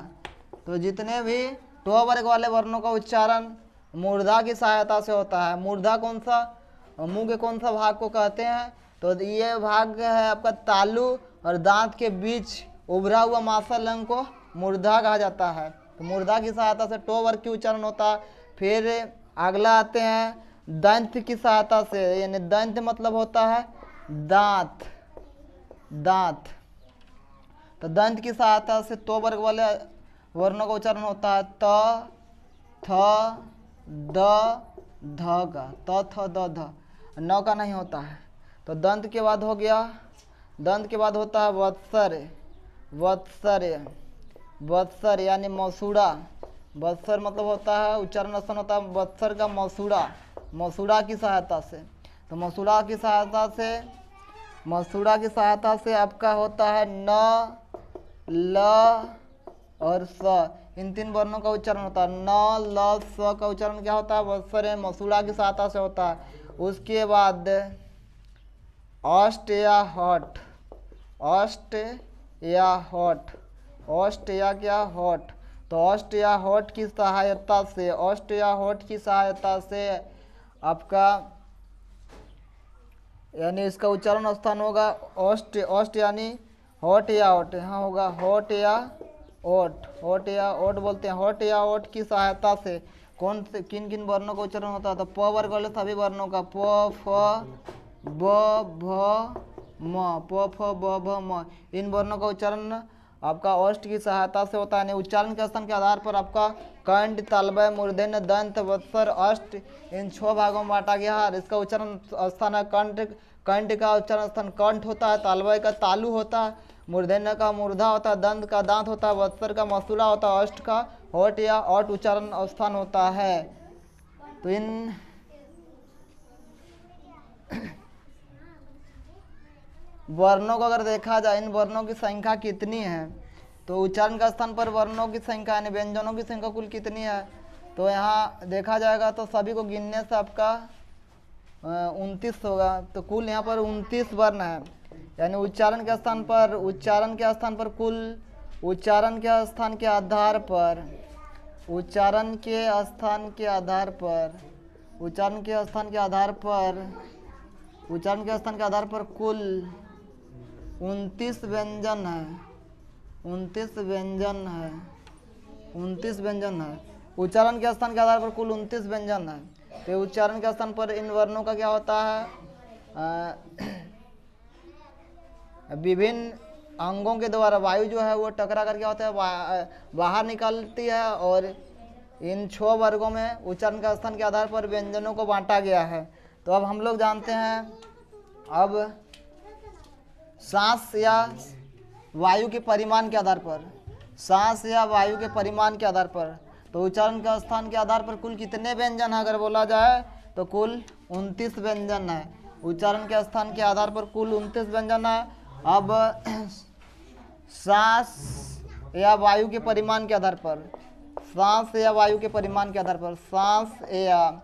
तो जितने भी टो वर्ग वाले वर्णों का उच्चारण मूर्धा की सहायता से होता है। मूर्धा कौन सा, मुंह के कौन सा भाग को कहते हैं, तो ये भाग है आपका तालु और दांत के बीच उभरा हुआ मांसल अंग को मूर्धा कहा जाता है। तो मूर्धा की सहायता से टो वर्ग की उच्चारण होता है। फिर अगला आते हैं दंत की सहायता से, यानी दंत मतलब होता है दांत, दांत। तो दंत की सहायता से तो वर्ग वाले वर्णों का उच्चारण होता है त, थ, द, ध का, त थ द ध, नौ का नहीं होता है। तो दंत के बाद हो गया, दंत के बाद होता है वत्सर। वत्सर, वत्सर यानी मसूड़ा। वत्सर मतलब होता है उच्चारण स्थान होता है वत्सर का मसूड़ा, मसूड़ा की सहायता से। तो मसूड़ा की सहायता से, मसूड़ा की सहायता से आपका होता है न, ल और स, इन तीन वर्णों का उच्चारण होता है। न, ल, स का उच्चारण क्या होता है, वत्सर मसूड़ा की सहायता से होता है। उसके बाद अष्ट या हठ, अष्ट या होठ, अष्ट या क्या होठ। तो अष्ट या होठ की सहायता से, अष्ट या होठ की सहायता से आपका यानी इसका उच्चारण स्थान होगा अष्ट, अष्ट यानी होठ या ओठ, यहाँ होगा होठ या ओठ, होठ या ओठ बोलते हैं। होठ या ओठ की सहायता से कौन से किन किन वर्णों का उच्चारण होता है, तो प वर्ग वाले सभी वर्णों का प, फ, ब, भ, म, प, फ, ब, भ, म, इन वर्णों का उच्चारण आपका अष्ट की सहायता से होता है। उच्चारण के स्थान के आधार पर आपका कंठ, तालवय, मूर्धन्य, दंत, वत्सर, अष्ट इन 6 भागों में बांटा गया है। इसका उच्चारण स्थान है कंठ, कंठ का उच्चारण स्थान कंठ होता है, तालवय का तालु होता है, मूर्धन्य का मूर्धा होता है, दंत का दांत होता है, वत्सर का मसूड़ा होता है, अष्ट का होठ या ओठ उच्चारण स्थान होता है। तो इन वर्णों को अगर देखा जाए, इन वर्णों की संख्या कितनी है, तो उच्चारण के स्थान पर वर्णों की संख्या यानी व्यंजनों की संख्या कुल कितनी है, तो यहाँ देखा जाएगा तो सभी को गिनने से आपका 29 होगा। तो कुल यहाँ पर 29 वर्ण है। यानी उच्चारण के स्थान पर, उच्चारण के स्थान पर कुल, उच्चारण के स्थान के आधार पर, उच्चारण के स्थान के आधार पर, उच्चारण के स्थान के आधार पर, उच्चारण के स्थान के आधार पर कुल 29 व्यंजन है, 29 व्यंजन है, 29 व्यंजन है। उच्चारण के स्थान के आधार पर कुल 29 व्यंजन है। तो उच्चारण के स्थान पर इन वर्णों का क्या होता है, विभिन्न अंगों के द्वारा वायु जो है वो टकरा कर क्या होता है, बाहर निकलती है। और इन 6 वर्गों में उच्चारण के स्थान के आधार पर व्यंजनों को बांटा गया है। तो अब हम लोग जानते हैं अब सांस या वायु के परिमाण के आधार पर, सांस या वायु के परिमाण के आधार पर, तो उच्चारण के स्थान के आधार पर कुल कितने व्यंजन है अगर बोला जाए तो कुल 29 व्यंजन है। उच्चारण के स्थान के आधार पर कुल 29 व्यंजन है। अब सांस या वायु के परिमाण के आधार पर, सांस या वायु के परिमाण के आधार पर, सांस या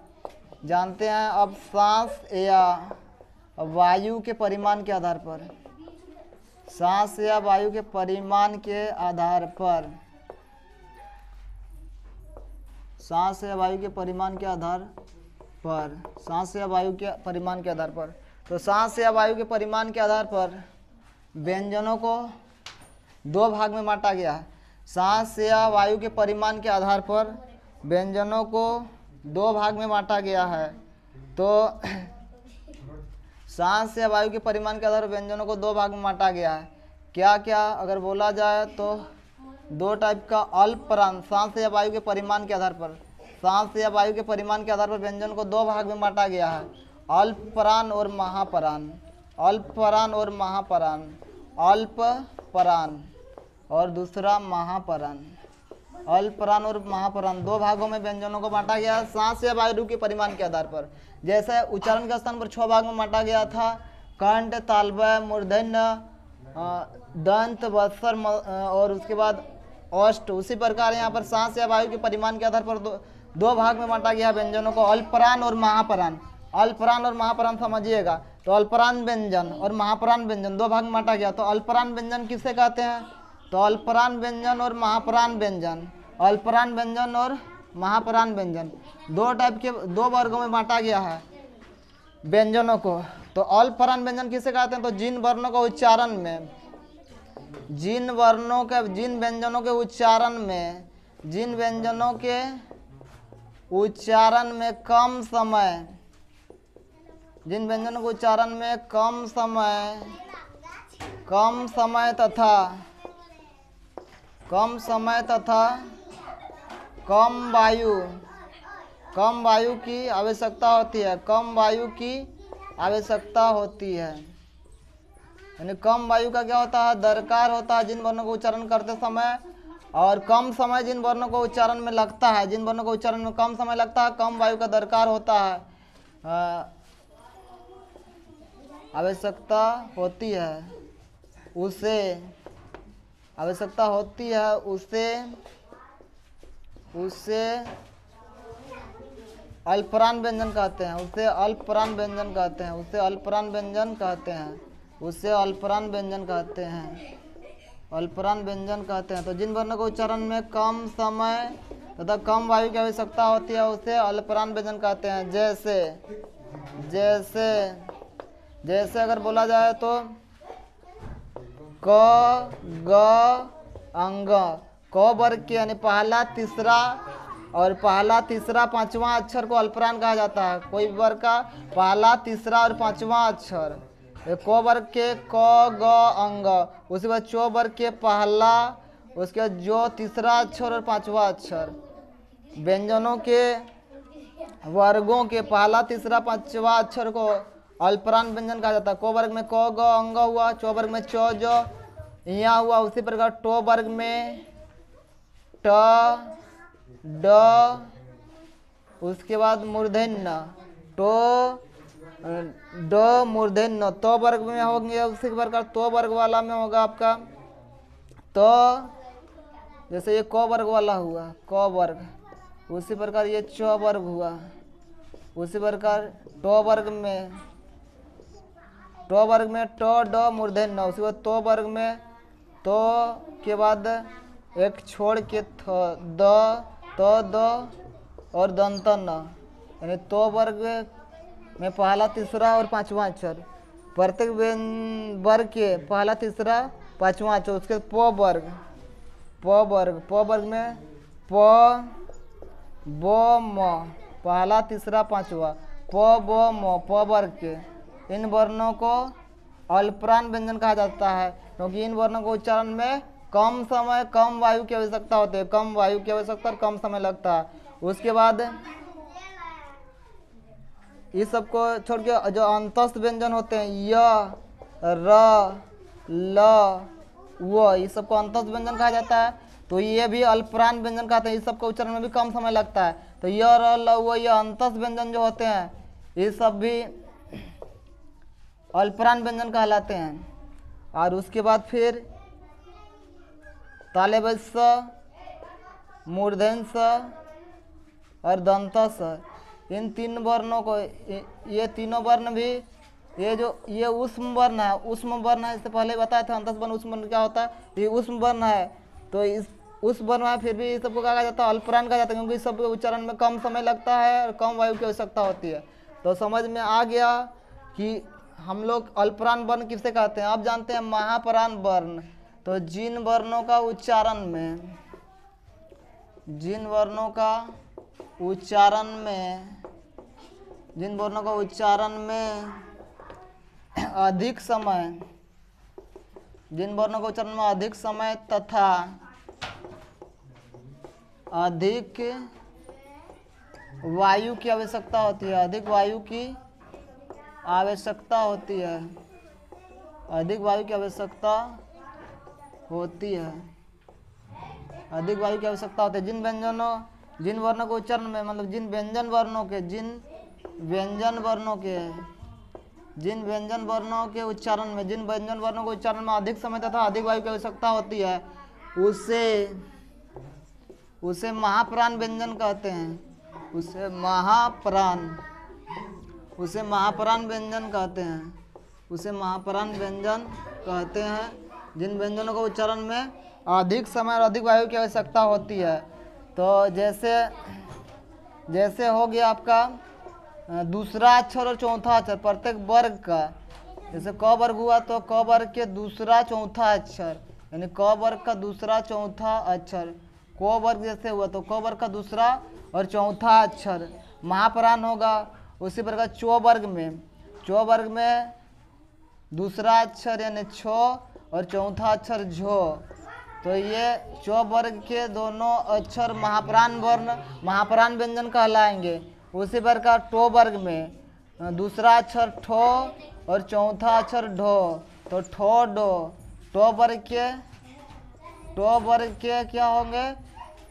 जानते हैं अब सांस या वायु के परिमाण के आधार पर, सांस या वायु के परिमाण के आधार पर, सांस या वायु के परिमाण के आधार पर, सांस या वायु के परिमाण के आधार पर, तो सांस या वायु के परिमाण के आधार पर व्यंजनों को 2 भाग में बांटा गया है। सांस या वायु के परिमाण के आधार पर व्यंजनों को 2 भाग में बांटा गया है। तो सांस या वायु के परिमाण के आधार पर व्यंजनों को 2 भाग में बांटा गया है। क्या क्या अगर बोला जाए तो 2 टाइप का अल्प प्राण, सांस या वायु के परिमाण के आधार पर, सांस या वायु के परिमाण के आधार पर व्यंजन को 2 भाग में बांटा गया है, अल्प प्राण और महाप्राण, अल्प प्राण और महाप्राण, अल्प प्राण और दूसरा महाप्राण, अल्प प्राण और महाप्राण 2 भागों में व्यंजनों को बांटा गया है सांस या वायु के परिमाण के आधार पर। जैसे उच्चारण के स्थान पर 6 भाग में बांटा गया था, कंठ, तालव्य, मूर्धन्य, दंत, वत्सर और उसके बाद ओष्ठ। उसी प्रकार यहाँ पर सांस या वायु के परिमाण के आधार पर 2 भाग में बांटा गया व्यंजनों को, अल्पप्राण और महाप्राण। अल्पप्राण और महाप्राण समझिएगा, तो अल्पप्राण व्यंजन और महाप्राण व्यंजन 2 भाग में बांटा गया। तो अल्पप्राण व्यंजन किसे कहते हैं, तो अल्पप्राण व्यंजन और महाप्राण व्यंजन, अल्पप्राण व्यंजन और महाप्राण व्यंजन 2 टाइप के 2 वर्गों में बांटा गया है व्यंजनों को। तो अल्पप्राण व्यंजन किसे कहते हैं, तो जिन वर्णों का उच्चारण में, जिन वर्णों के, जिन व्यंजनों के उच्चारण में, जिन व्यंजनों के उच्चारण में कम समय, जिन व्यंजनों के उच्चारण में कम समय तथा कम वायु की आवश्यकता होती है, कम वायु की आवश्यकता होती है, यानी कम वायु का क्या होता है, दरकार होता है जिन वर्णों को उच्चारण करते समय, और कम समय जिन वर्णों को उच्चारण में लगता है, जिन वर्णों को उच्चारण में कम समय लगता है, कम वायु का दरकार होता है, आवश्यकता होती है, उसे आवश्यकता होती है, उसे अल्पप्राण व्यंजन कहते हैं, उसे अल्पप्राण व्यंजन कहते हैं, उसे अल्पप्राण व्यंजन कहते हैं, उसे अल्पप्राण व्यंजन कहते हैं, अल्पप्राण व्यंजन कहते हैं। तो जिन वर्णों को उच्चारण में कम समय तथा कम वायु की आवश्यकता होती है उसे अल्पप्राण व्यंजन कहते हैं। जैसे अगर बोला जाए तो क, ग, अंग, क वर्ग के यानी पहला, तीसरा, पांचवा अक्षर को अल्पप्राण कहा जाता है। कोई वर्ग का पहला, तीसरा और पांचवा अक्षर, क वर्ग के क, ग, अंग, उसके बाद चो वर्ग के पहला, उसके बाद जो तीसरा अक्षर और पांचवा अक्षर, व्यंजनों के वर्गों के पहला, तीसरा, पांचवा अक्षर को अल्पप्राण व्यंजन कहा जाता है। को वर्ग में क, ग, अंग हुआ, चो वर्ग में चो, जो, यहाँ हुआ। उसी प्रकार टो वर्ग में ट, ड, उसके बाद मूर्धन्य टो, ड, मूर्धन्य। तो वर्ग में होंगे उसी प्रकार तो वर्ग वाला में होगा आपका तो, जैसे ये क वर्ग वाला हुआ क वर्ग, उसी प्रकार ये च वर्ग हुआ, उसी प्रकार टो वर्ग में ट, ड, मूर्धन्य। उसके बाद तो वर्ग में तो के बाद एक छोड़ के थ, द, त, द और दंतन, यानी तो वर्ग में पहला, तीसरा और पांचवा अक्षर, प्रत्येक वर्ग के पहला, तीसरा, पांचवा अक्षर। उसके प वर्ग में प, ब, म, पहला, तीसरा, पांचवा, प, ब, म, प वर्ग के इन वर्णों को अल्पप्राण व्यंजन कहा जाता है, क्योंकि इन वर्णों को उच्चारण में कम समय कम वायु की आवश्यकता होती है, कम वायु की आवश्यकता और कम समय लगता है। उसके बाद इस सब को छोड़ के जो अंतस्थ व्यंजन होते हैं य, र, ल, व, इस सबको अंतस्थ व्यंजन कहा जाता है। तो ये भी अल्पप्राण व्यंजन कहते हैं, इस सबको उच्चारण में भी कम समय लगता है। तो य, र, ल, व, ये अंतस्थ व्यंजन जो होते हैं ये सब भी अल्पप्राण व्यंजन कहलाते हैं। और उसके बाद फिर तालव्य स, मूर्धन्य स और दंत स, इन तीन वर्णों को ये तीनों वर्ण भी ये ऊष्म वर्ण है, ऊष्म वर्ण है। इससे पहले बताया था अंतस्थ वर्ण ऊष्म वर्ण क्या होता है, ये ऊष्म वर्ण है। तो इस उस वर्ण में फिर भी इस सबको कहा जाता है अल्पप्राण कहा जाता है, क्योंकि इस सब उच्चारण में कम समय लगता है और कम वायु की आवश्यकता होती है। तो समझ में आ गया कि हम लोग अल्पप्राण वर्ण किससे कहते हैं। आप जानते हैं महाप्राण वर्ण, तो जिन वर्णों का उच्चारण में जिन वर्णों का उच्चारण में अधिक समय तथा अधिक वायु की आवश्यकता होती है, अधिक वायु की आवश्यकता होती है, अधिक वायु की आवश्यकता होती है, अधिक वायु की आवश्यकता होती है। जिन वर्णों के उच्चारण में मतलब जिन व्यंजन वर्णों के उच्चारण में अधिक समय तथा अधिक वायु की आवश्यकता होती है, उसे महाप्राण व्यंजन कहते हैं। उसे महाप्राण व्यंजन कहते हैं। जिन व्यंजनों का उच्चारण में अधिक समय और अधिक वायु की आवश्यकता होती है। तो जैसे हो गया आपका दूसरा अक्षर और चौथा अक्षर प्रत्येक वर्ग का, जैसे क वर्ग हुआ तो क वर्ग के दूसरा चौथा अक्षर, यानी क वर्ग का दूसरा चौथा अक्षर। को वर्ग जैसे हुआ तो क वर्ग का दूसरा और चौथा अक्षर महाप्राण होगा। उसी प्रकार चो वर्ग में दूसरा अक्षर यानी छो और चौथा अक्षर झो, तो ये चो वर्ग के दोनों अक्षर महाप्राण व्यंजन कहलाएंगे। उसी प्रकार टो वर्ग में दूसरा अक्षर ठो और चौथा अक्षर ढो, तो ठो डो। टो वर्ग के क्या होंगे,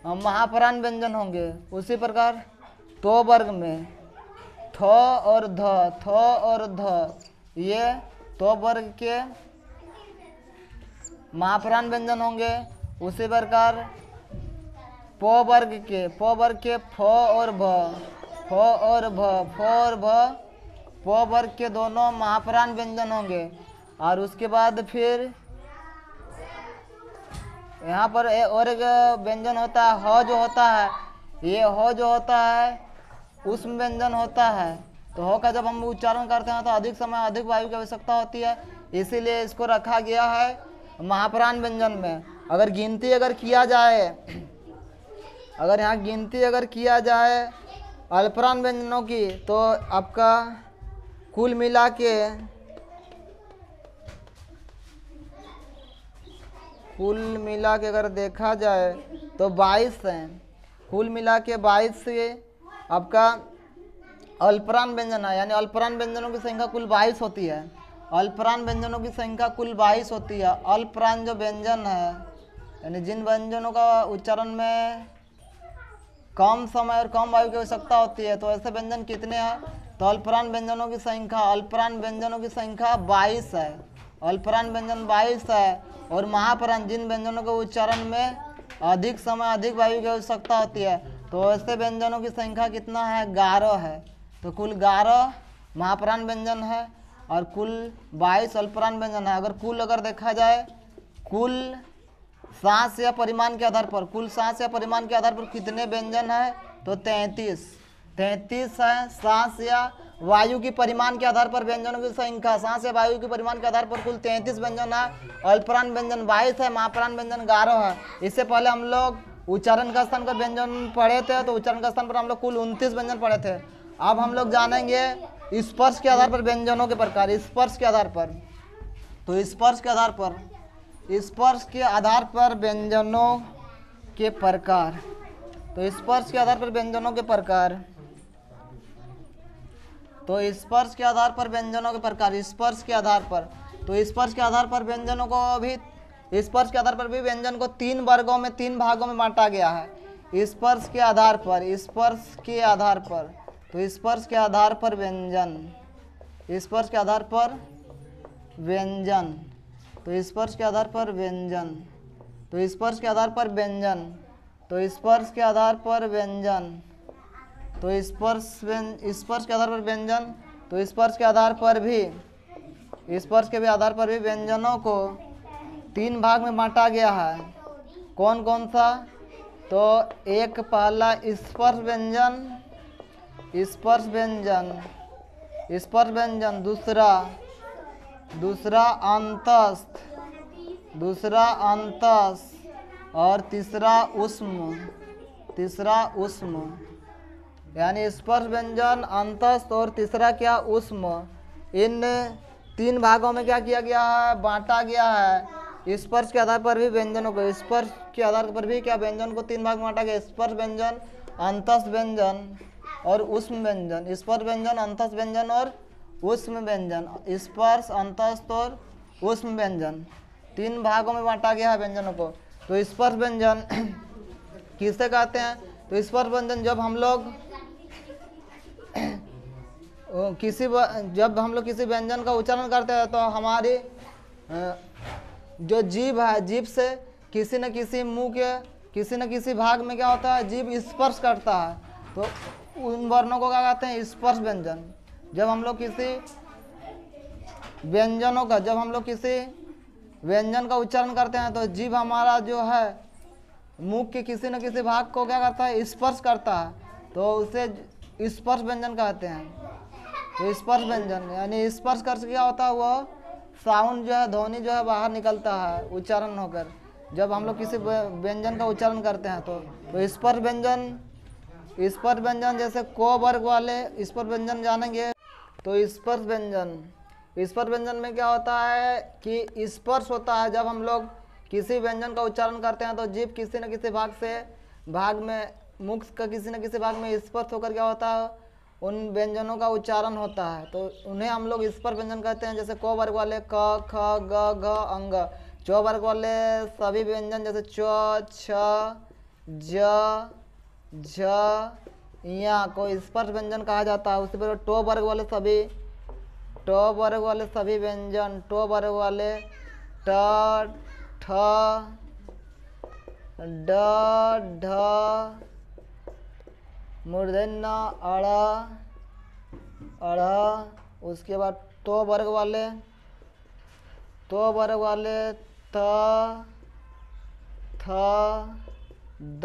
महाप्राण व्यंजन होंगे। उसी प्रकार तो वर्ग में थो और ध, ये तो वर्ग के महाप्राण व्यंजन होंगे। उसी प्रकार पो वर्ग के फो और भ, पो वर्ग के दोनों महाप्राण व्यंजन होंगे। और उसके बाद फिर यहाँ पर और एक व्यंजन होता है ह जो होता है, ये ह जो होता है ऊष्म व्यंजन होता है। तो ह का जब हम उच्चारण करते हैं तो अधिक समय अधिक वायु की आवश्यकता होती है, इसीलिए इसको रखा गया है महाप्राण व्यंजन में। अगर यहाँ गिनती अगर किया जाए अल्पप्राण व्यंजनों की, तो आपका कुल मिला के अगर देखा जाए तो 22 हैं। कुल मिला के 22 से आपका अल्पप्राण व्यंजन है, यानी अल्पप्राण व्यंजनों की संख्या कुल 22 होती है। अल्पप्राण व्यंजनों की संख्या कुल 22 होती है। अल्पप्राण जो व्यंजन है, यानी जिन व्यंजनों का उच्चारण में कम समय और कम वायु की आवश्यकता होती है, तो ऐसे व्यंजन कितने हैं, तो अल्पप्राण व्यंजनों की संख्या 22 है। अल्पप्राण व्यंजन 22 है। और महाप्राण जिन व्यंजनों के उच्चारण में अधिक समय अधिक वायु की आवश्यकता होती है, तो ऐसे व्यंजनों की संख्या कितना है, 11 है। तो कुल 11 महाप्राण व्यंजन है और कुल 22 अल्पप्राण व्यंजन है। अगर देखा जाए कुल सांस या परिमाण के आधार पर कितने व्यंजन है, तो 33 है। सांस या वायु की परिमाण के आधार पर व्यंजनों की संख्या, सांस या वायु की परिमाण के आधार पर कुल 33 व्यंजन है। अल्पप्राण व्यंजन 22 है, महाप्राण व्यंजन 11 है। इससे पहले हम लोग उच्चारण का स्थान पर व्यंजन पढ़े थे, तो उच्चारण का स्थान पर हम लोग कुल 29 व्यंजन पढ़े थे। अब हम लोग जानेंगे स्पर्श के आधार पर व्यंजनों के प्रकार, स्पर्श के आधार पर, तो स्पर्श के आधार पर, स्पर्श के आधार पर व्यंजनों के प्रकार, तो स्पर्श के आधार पर व्यंजनों के प्रकार, तो स्पर्श के आधार पर व्यंजनों के प्रकार, स्पर्श के आधार पर, तो स्पर्श के आधार पर व्यंजनों को भी, स्पर्श के आधार पर भी व्यंजन को 3 वर्गों में 3 भागों में बांटा गया है। स्पर्श के आधार पर, स्पर्श के आधार पर, तो स्पर्श के आधार पर व्यंजन, स्पर्श के आधार पर व्यंजन, तो स्पर्श के आधार पर व्यंजन, तो स्पर्श के आधार पर व्यंजन, तो स्पर्श के आधार पर व्यंजन, तो स्पर्श के आधार पर व्यंजन, तो स्पर्श के आधार पर भी, स्पर्श के भी आधार पर भी व्यंजनों को 3 भाग में बांटा गया है। कौन कौन सा? तो एक पहला स्पर्श व्यंजन, स्पर्श व्यंजन, स्पर्श व्यंजन, दूसरा अंतस्थ, दूसरा अंतस्थ, और तीसरा उष्म, तीसरा उष्म, यानी स्पर्श व्यंजन, अंतस्थ और तीसरा क्या? उष्म। इन 3 भागों में क्या किया गया है? बांटा गया है। स्पर्श के आधार पर भी व्यंजनों को, स्पर्श के आधार पर भी क्या व्यंजन को 3 भाग में बांटा गया? स्पर्श व्यंजन, अंतस्थ व्यंजन और उष्म व्यंजन। स्पर्श व्यंजन, अंतस्थ व्यंजन और उष्म व्यंजन, स्पर्श, अंतस्थ और उष्म व्यंजन, 3 भागों में बांटा गया है व्यंजनों को। तो स्पर्श व्यंजन किसे कहते हैं? तो स्पर्श व्यंजन जब हम लोग किसी व्यंजन का उच्चारण करते हैं तो हमारी जो जीभ है, जीभ से किसी न किसी मुंह के किसी न किसी भाग में क्या होता है? जीभ स्पर्श करता है, तो उन वर्णों को क्या कहते हैं? स्पर्श व्यंजन। जब हम लोग किसी व्यंजन का उच्चारण करते हैं तो जीभ हमारा जो है मुख के किसी न किसी भाग को क्या करता है? स्पर्श करता है, तो उसे स्पर्श व्यंजन कहते हैं। तो स्पर्श व्यंजन यानी स्पर्श कर क्या होता है? वह साउंड जो है, ध्वनि जो है बाहर निकलता है उच्चारण होकर, जब हम लोग किसी व्यंजन का उच्चारण करते हैं तो स्पर्श व्यंजन, स्पर्श व्यंजन जैसे को वर्ग वाले स्पर्श व्यंजन जानेंगे। तो स्पर्श व्यंजन में क्या होता है कि स्पर्श होता है। जब हम लोग किसी व्यंजन का उच्चारण करते हैं तो जीभ किसी न किसी भाग में मुख का किसी न किसी भाग में स्पर्श होकर क्या होता है? उन व्यंजनों का उच्चारण होता है, तो उन्हें हम लोग स्पर्श व्यंजन कहते हैं। जैसे को वर्ग वाले क, ख, ग, घ, अंग। चो वर्ग वाले सभी व्यंजन जैसे च, छ, ज, झ, या को स्पर्श व्यंजन कहा जाता है। उसी पर टो वर्ग वाले सभी व्यंजन, टो वर्ग वाले ट, ठ, ड, ढ, मूर्धन्य अड़, उसके बाद तो वर्ग वाले त, थ, द,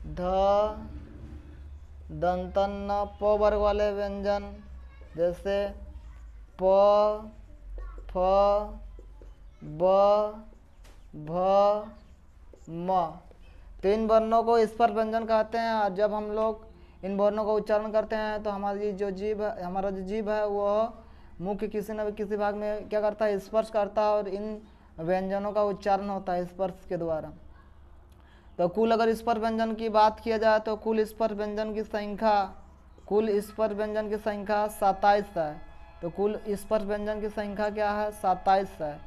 ध, दंतन प वर्ग वाले व्यंजन जैसे प, फ, ब, भ, म। तो इन वर्णों को स्पर्श व्यंजन कहते हैं। और जब हम लोग इन वर्णों का उच्चारण करते हैं तो हमारा जो जीभ है वह मुंह के किसी न किसी भाग में क्या करता है? स्पर्श करता है, और इन व्यंजनों का उच्चारण होता है स्पर्श के द्वारा। तो कुल अगर स्पर्श व्यंजन की बात किया जाए तो कुल स्पर्श व्यंजन की संख्या 27 है। तो कुल स्पर्श व्यंजन की संख्या क्या है? 27 है।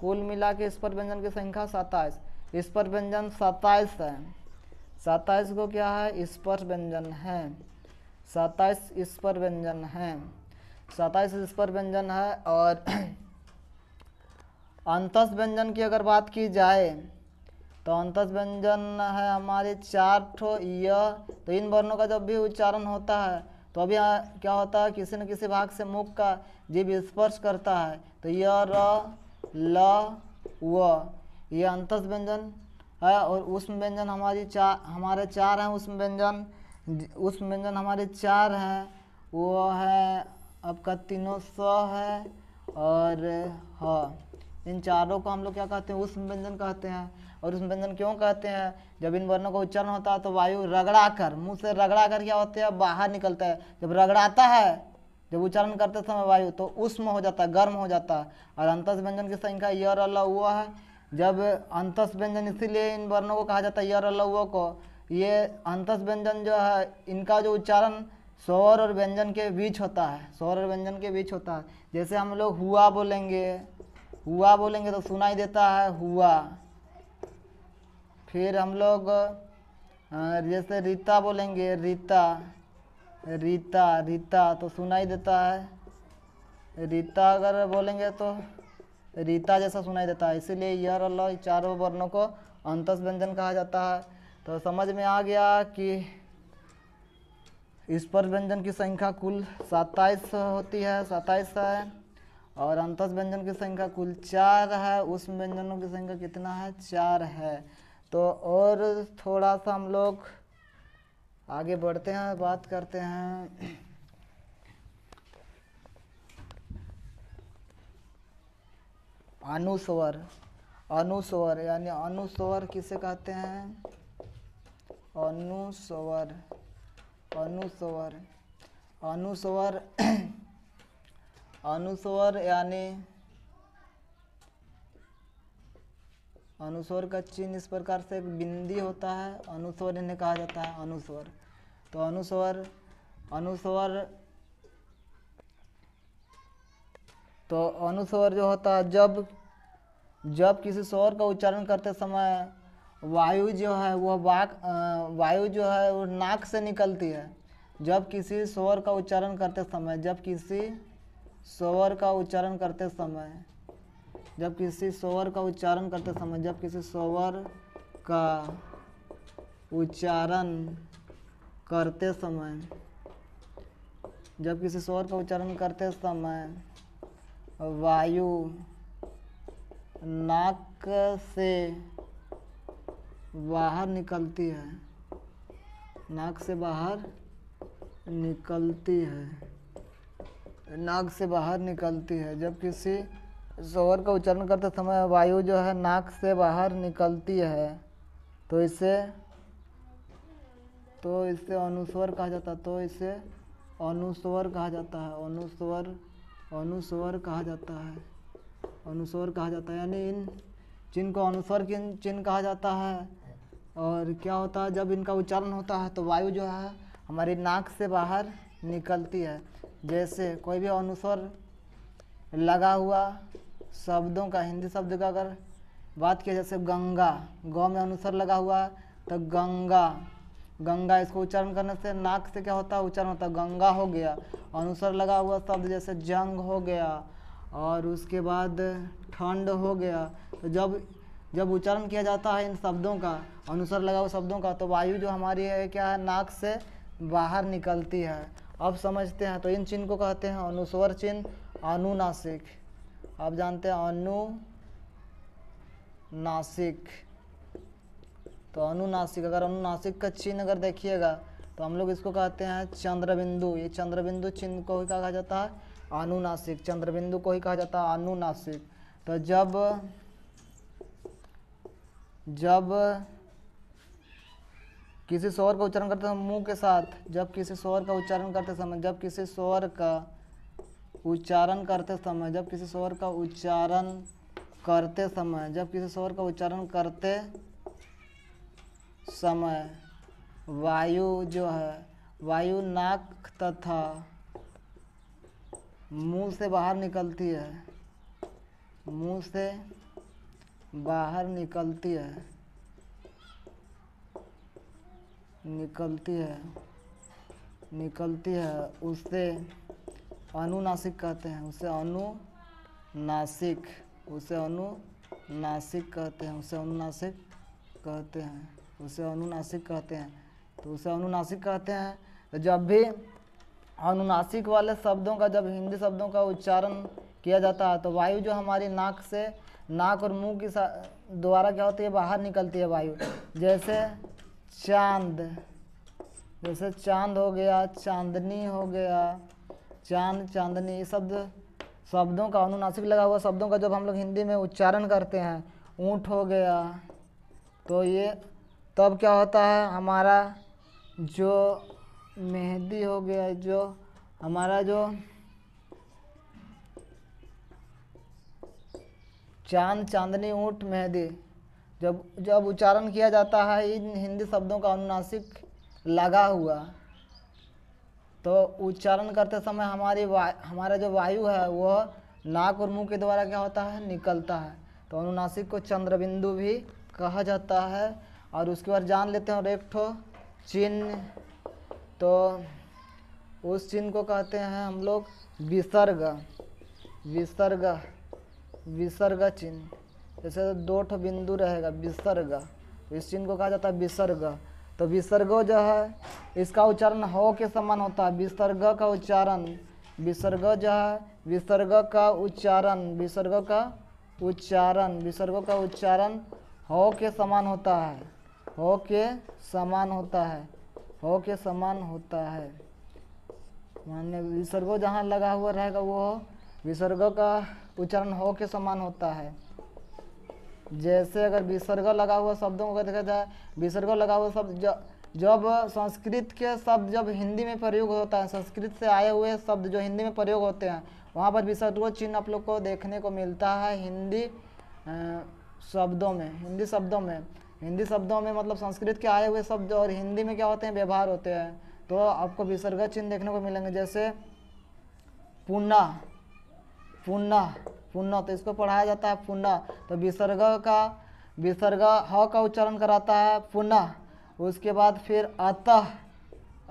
कुल मिला के स्पर्श व्यंजन की संख्या 27, स्पर्श व्यंजन 27 है। 27 को क्या है? स्पर्श व्यंजन है। 27 स्पर्श व्यंजन है, 27 स्पर्श व्यंजन है। और अंतस्थ व्यंजन की अगर बात की जाए तो अंतस्थ व्यंजन है हमारे 4 ठो य। तो इन वर्णों का जब भी उच्चारण होता है तो अभी क्या होता है? किसी न किसी भाग से मुख का जीभ स्पर्श करता है, तो य, र, ल, व, ये अंतस्थ व्यंजन है। और उष्म व्यंजन हमारे 4 हैं। उष्म व्यंजन हमारे 4 हैं, वो है आपका तीनों स है और ह। इन चारों को हम लोग क्या कहते हैं? उष्म व्यंजन कहते हैं। और उष्म व्यंजन क्यों कहते हैं? जब इन वर्णों का उच्चारण होता है तो वायु रगड़ा कर, मुंह से रगड़ा कर क्या होता है? बाहर निकलता है। जब रगड़ाता है जब उच्चारण करते समय वायु तो उष्म हो जाता है, गर्म हो जाता है। और अंतस व्यंजन की संख्या य र ल उ है। जब अंतस व्यंजन, इसीलिए इन वर्णों को कहा जाता है य र ल उ को। ये अंतस व्यंजन जो है, इनका जो उच्चारण स्वर और व्यंजन के बीच होता है, स्वर और व्यंजन के बीच होता है। जैसे हम लोग हुआ बोलेंगे तो सुनाई देता है हुआ। फिर हम लोग जैसे रीता बोलेंगे रीता तो सुनाई देता है रीता, अगर बोलेंगे तो रीता जैसा सुनाई देता है। इसीलिए य र ल चारों वर्णों को अंतस व्यंजन कहा जाता है। तो समझ में आ गया कि स्पर्श व्यंजन की संख्या कुल 27 होती है, 27 है। और अंतस व्यंजन की संख्या कुल 4 है। उस व्यंजनों की संख्या कितना है? 4 है। तो और थोड़ा सा हम लोग आगे बढ़ते हैं, बात करते हैं अनुस्वर यानी अनुस्वर किसे कहते हैं? अनुस्वर यानी अनुस्वर का चिन्ह इस प्रकार से एक बिंदी होता है, अनुस्वर इन्हें कहा जाता है अनुस्वर। तो अनुस्वर जो होता है, जब किसी स्वर का उच्चारण करते समय वायु जो है वो नाक से निकलती है। जब किसी स्वर का उच्चारण करते समय जब किसी स्वर का उच्चारण करते समय जब किसी स्वर का उच्चारण करते समय वायु नाक से बाहर निकलती है, नाक से बाहर निकलती है। जब किसी स्वर का उच्चारण करते समय वायु जो है नाक से बाहर निकलती है तो इसे अनुस्वर कहा जाता है। अनुस्वर कहा जाता है। यानी इन चिन्ह को अनुस्वर चिन्ह कहा जाता है। और क्या होता है, जब इनका उच्चारण होता है तो वायु जो है हमारी नाक से बाहर निकलती है। जैसे कोई भी अनुस्वर लगा हुआ शब्दों का, हिंदी शब्द का अगर बात किया, जैसे गंगा, गौ में अनुस्वर लगा हुआ तो गंगा इसको उच्चारण करने से नाक से क्या होता है? उच्चारण होता है, गंगा हो गया। अनुस्वर लगा हुआ शब्द जैसे जंग हो गया, और उसके बाद ठंड हो गया। तो जब उच्चारण किया जाता है इन शब्दों का, अनुस्वर लगा हुआ शब्दों का, तो वायु जो हमारी है क्या है? नाक से बाहर निकलती है। अब समझते हैं। तो इन चिन्ह को कहते हैं अनुस्वर चिन्ह, अनुनासिक। आप जानते हैं अनुनासिक। तो अनुनासिक, अगर अनुनासिक का चिन्ह अगर देखिएगा तो हम लोग इसको कहते हैं चंद्रबिंदु। ये चंद्रबिंदु चिन्ह को ही कहा जाता है अनुनासिक, चंद्रबिंदु को ही कहा जाता है अनुनासिक। तो जब किसी स्वर का उच्चारण करते समय मुंह के साथ, जब किसी स्वर का उच्चारण करते समय जब किसी स्वर का उच्चारण करते समय वायु जो है, वायु नाक तथा मुंह से बाहर निकलती है, निकलती है, उससे अनुनासिक कहते हैं। उसे अनुनासिक कहते हैं। तो उसे अनुनासिक कहते हैं। तो जब भी अनुनासिक वाले शब्दों का, जब हिंदी शब्दों का उच्चारण किया जाता है तो वायु जो हमारी नाक और मुंह की द्वारा क्या होती है? बाहर निकलती है वायु। जैसे चांद हो गया, चांदनी हो गया, चांदनी, ये शब्दों का, अनुनासिक लगा हुआ शब्दों का जब हम लोग हिंदी में उच्चारण करते हैं, ऊँट हो गया, तो ये तब क्या होता है? हमारा जो मेहंदी हो गया, जो हमारा जो चांद, चांदनी, ऊँट, मेहंदी। जब जब उच्चारण किया जाता है इन हिंदी शब्दों का अनुनासिक लगा हुआ, तो उच्चारण करते समय हमारा जो वायु है वह नाक और मुंह के द्वारा क्या होता है, निकलता है। तो अनुनासिक को चंद्रबिंदु भी कहा जाता है। और उसके बाद जान लेते हैं और एक ठो चिन्ह, तो उस चिन्ह को कहते हैं हम लोग विसर्ग। विसर्ग, विसर्ग चिन्ह। जैसे 2 ठो बिंदु रहेगा विसर्ग, तो इस चिन्ह को कहा जाता है विसर्ग। तो विसर्गो जो है इसका उच्चारण हो के समान होता है। विसर्ग का उच्चारण, विसर्ग जो है विसर्ग का उच्चारण, विसर्ग का उच्चारण, विसर्गों का उच्चारण हो के समान होता है, हो के समान होता है, हो के समान होता है। मान्य विसर्गो जहाँ लगा हुआ रहेगा वो विसर्गों का उच्चारण हो के समान होता है। जैसे अगर विसर्ग लगा हुआ शब्दों को देखा जाए, विसर्ग लगा हुआ शब्द जब संस्कृत के शब्द जब हिंदी में प्रयोग होता है, संस्कृत से आए हुए शब्द जो हिंदी में प्रयोग होते हैं, वहाँ पर विसर्ग चिन्ह आप लोग को देखने को मिलता है हिंदी शब्दों में। हिंदी शब्दों में मतलब संस्कृत के आए हुए शब्द और हिंदी में क्या होते हैं, व्यवहार होते हैं, तो आपको विसर्ग चिन्ह देखने को मिलेंगे। जैसे पुनः, पुनः, पुनः, तो इसको पढ़ाया जाता है पुनः। तो विसर्ग ह का उच्चारण कराता है पुनः। उसके बाद फिर अतः,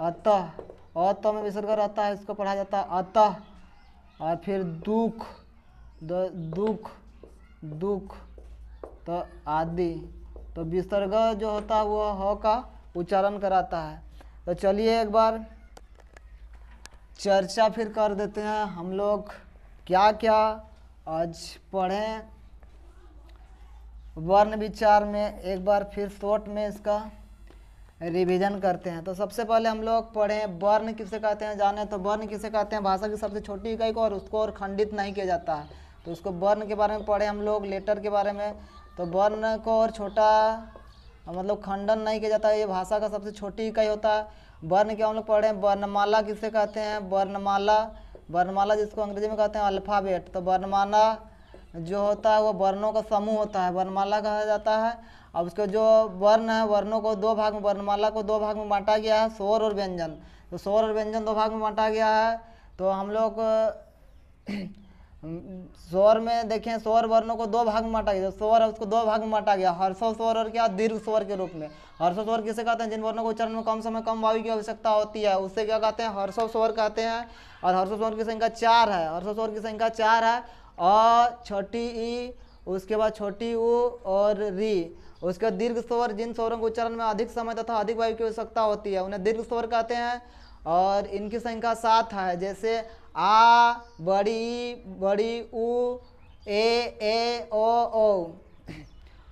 अतः, अतः में विसर्ग रहता है, इसको पढ़ाया जाता है अतः। और फिर दुख, दुख, दुख, तो आदि। तो विसर्ग जो होता है वो ह का उच्चारण कराता है। तो चलिए एक बार चर्चा फिर कर देते हैं हम लोग क्या क्या आज पढ़ें वर्ण विचार में। एक बार फिर शॉर्ट में इसका रिवीजन करते हैं। तो सबसे पहले हम लोग पढ़ें वर्ण किसे कहते हैं, जाने तो वर्ण किसे कहते हैं, भाषा की सबसे छोटी इकाई को, और उसको और खंडित नहीं किया जाता है। तो उसको वर्ण के बारे में पढ़े हम लोग, लेटर के बारे में। तो वर्ण को और छोटा मतलब खंडन नहीं किया जाता है, ये भाषा का सबसे छोटी इकाई होता है। वर्ण के हम लोग पढ़े वर्णमाला किसे कहते हैं, वर्णमाला, वर्णमाला जिसको अंग्रेजी में कहते हैं अल्फ़ाबेट। तो वर्णमाला जो होता है वो वर्णों का समूह होता है, वर्णमाला कहा जाता है। अब उसके जो वर्ण है, वर्णों को 2 भाग में, वर्णमाला को 2 भाग में बांटा गया है, स्वर और व्यंजन। तो स्वर और व्यंजन 2 भाग में बांटा गया है। तो हम लोग स्वर में देखें, स्वर वर्णों को 2 भाग में बांटा गया। स्वर है उसको 2 भाग में बांटा गया, हर्षव स्वर और क्या, दीर्घ स्वर के रूप में। हर्षव स्वर किसे कहते हैं, जिन वर्णों को उच्चारण में कम समय कम वायु की आवश्यकता होती है, उससे क्या कहते हैं, हर्षव स्वर कहते हैं। और हर्षव स्वर की संख्या 4 है, हर्षव स्वर की संख्या 4 है। अ, छोटी ई, उसके बाद छोटी उ और री। उसके दीर्घ स्वर जिन स्वरों के उच्चारण में अधिक समय तथा अधिक वायु की आवश्यकता होती है उन्हें दीर्घ स्वर कहते हैं। और इनकी संख्या 7 है, जैसे आ, बड़ी, बड़ी उ, ए, ओ।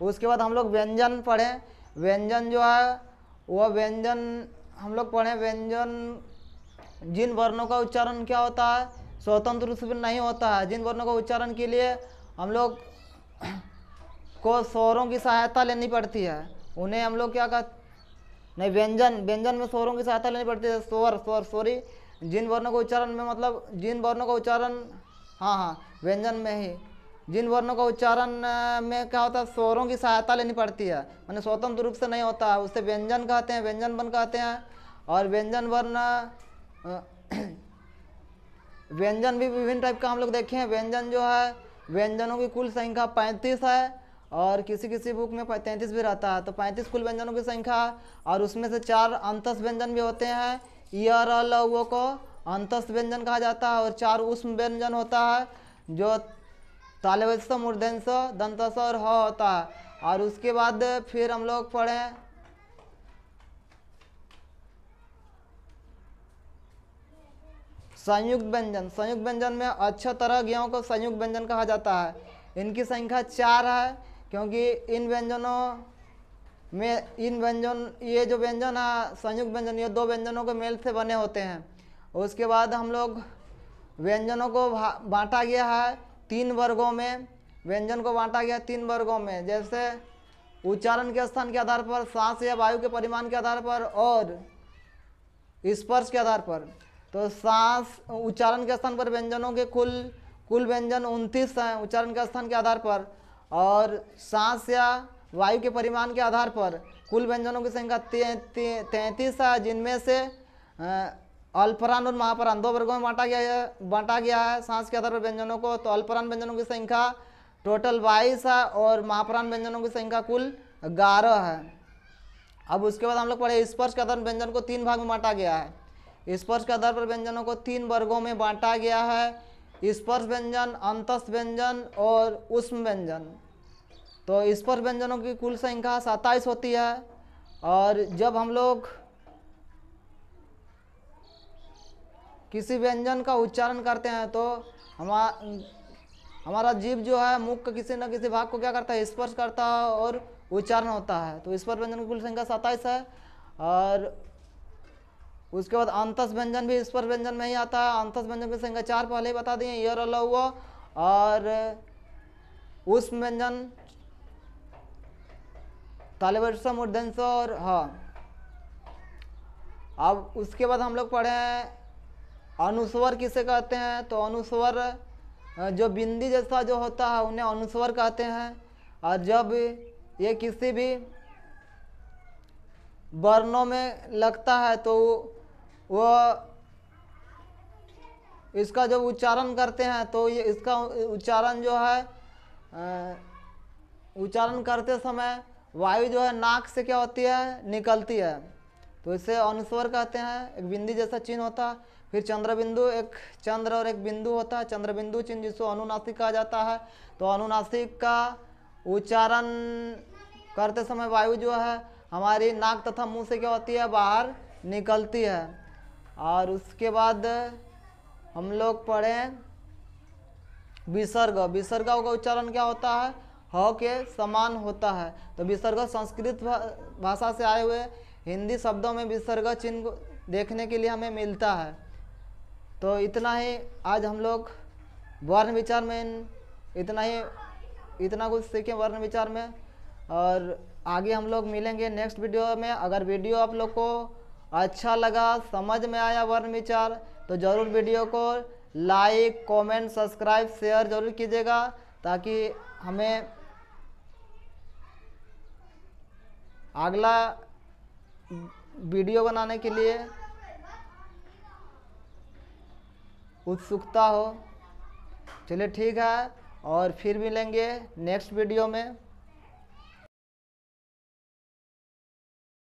उसके बाद हम लोग व्यंजन पढ़ें। व्यंजन जो है वह व्यंजन हम लोग पढ़ें, व्यंजन जिन वर्णों का उच्चारण क्या होता है, स्वतंत्र रूप से नहीं होता है। जिन वर्णों का उच्चारण के लिए हम लोग को स्वरों की सहायता लेनी पड़ती है, उन्हें हम लोग क्या कहते, नहीं, व्यंजन, व्यंजन में स्वरों की सहायता लेनी पड़ती है। सॉरी, जिन वर्णों का उच्चारण में मतलब जिन वर्णों का उच्चारण, हाँ, व्यंजन में ही जिन वर्णों का उच्चारण में क्या होता है, स्वरों की सहायता लेनी पड़ती है, माने स्वतंत्र रूप से नहीं होता है, उससे व्यंजन कहते हैं, व्यंजन वर्ण कहते हैं। और व्यंजन वर्ण व्यंजन भी विभिन्न टाइप का हम लोग देखें। व्यंजन जो है, व्यंजनों की कुल संख्या 35 है, और किसी किसी बुक में 33 भी रहता है। तो 35 कुल व्यंजनों की संख्या, और उसमें से 4 अंतस व्यंजन भी होते हैं। य, र, ल, व को अंतस व्यंजन कहा जाता है, और 4 उष्म व्यंजन होता है जो तालव्य, मूर्धन्य, दंतस और ह होता है। और उसके बाद फिर हम लोग पढ़ें संयुक्त व्यंजन। संयुक्त व्यंजन में अच्छ तरह ज्ञों को संयुक्त व्यंजन कहा जाता है। इनकी संख्या 4 है, क्योंकि इन व्यंजनों में ये जो व्यंजन है संयुक्त व्यंजन, ये 2 व्यंजनों के मेल से बने होते हैं। उसके बाद हम लोग व्यंजनों को बांटा गया है 3 वर्गों में। व्यंजन को बांटा गया 3 वर्गों में, जैसे उच्चारण के स्थान के आधार पर, सांस या वायु के परिमाण के आधार पर, और स्पर्श के आधार पर। तो सांस उच्चारण के स्थान पर व्यंजनों के कुल व्यंजन 29 हैं उच्चारण के स्थान के आधार पर। और सांस या वायु के परिमाण के आधार पर कुल व्यंजनों की संख्या 33 है, जिनमें से अल्परान और महापरान 2 वर्गों में बांटा गया है सांस के आधार पर व्यंजनों को। तो अल्परान व्यंजनों की संख्या टोटल 22 है और महापरान व्यंजनों की संख्या कुल 11 है। अब उसके बाद हम लोग पढ़े स्पर्श के आधार पर व्यंजन को 3 भाग में बांटा गया है। स्पर्श के आधार पर व्यंजनों को 3 वर्गों में बांटा गया है, स्पर्श व्यंजन, अंतस्थ व्यंजन और ऊष्म व्यंजन। तो स्पर्श व्यंजनों की कुल संख्या 27 होती है। और जब हम लोग किसी व्यंजन का उच्चारण करते हैं तो हमारा जीभ जो है मुख का किसी न किसी भाग को क्या करता है, स्पर्श करता है और उच्चारण होता है। तो स्पर्श व्यंजन की कुल संख्या 27 है। और उसके बाद अंतस्थ व्यंजन भी स्पर्श व्यंजन में ही आता है। अंतस्थ व्यंजन की संख्या 4 पहले ही बता दिए, यर अल हुआ। और ऊष्म व्यंजन तालव्य मूर्धन्य और हाँ। अब उसके बाद हम लोग पढ़े अनुस्वर किसे कहते हैं। तो अनुस्वर जो बिंदी जैसा जो होता है उन्हें अनुस्वर कहते हैं। और जब ये किसी भी वर्णों में लगता है तो वह इसका जब उच्चारण करते हैं तो ये इसका उच्चारण जो है उच्चारण करते समय वायु जो है नाक से क्या होती है, निकलती है। तो इसे अनुस्वर कहते हैं। एक बिंदी जैसा चिन्ह होता है। फिर चंद्र बिंदु, एक चंद्र और एक बिंदु होता है, चंद्र बिंदु चिन्ह जिसको अनुनासिक कहा जाता है। तो अनुनासिक का उच्चारण करते समय वायु जो है हमारी नाक तथा मुंह से क्या होती है, बाहर निकलती है। और उसके बाद हम लोग पढ़ें विसर्ग। विसर्ग का उच्चारण क्या होता है, ह के समान होता है। तो विसर्ग संस्कृत भाषा से आए हुए हिंदी शब्दों में विसर्ग चिन्ह देखने के लिए हमें मिलता है। तो इतना ही आज हम लोग वर्ण विचार में इतना कुछ सीखे वर्ण विचार में। और आगे हम लोग मिलेंगे नेक्स्ट वीडियो में। अगर वीडियो आप लोग को अच्छा लगा, समझ में आया वर्ण विचार, तो ज़रूर वीडियो को लाइक, कमेंट, सब्सक्राइब, शेयर ज़रूर कीजिएगा, ताकि हमें अगला वीडियो बनाने के लिए उत्सुकता हो। चलिए ठीक है, और फिर मिलेंगे नेक्स्ट वीडियो में।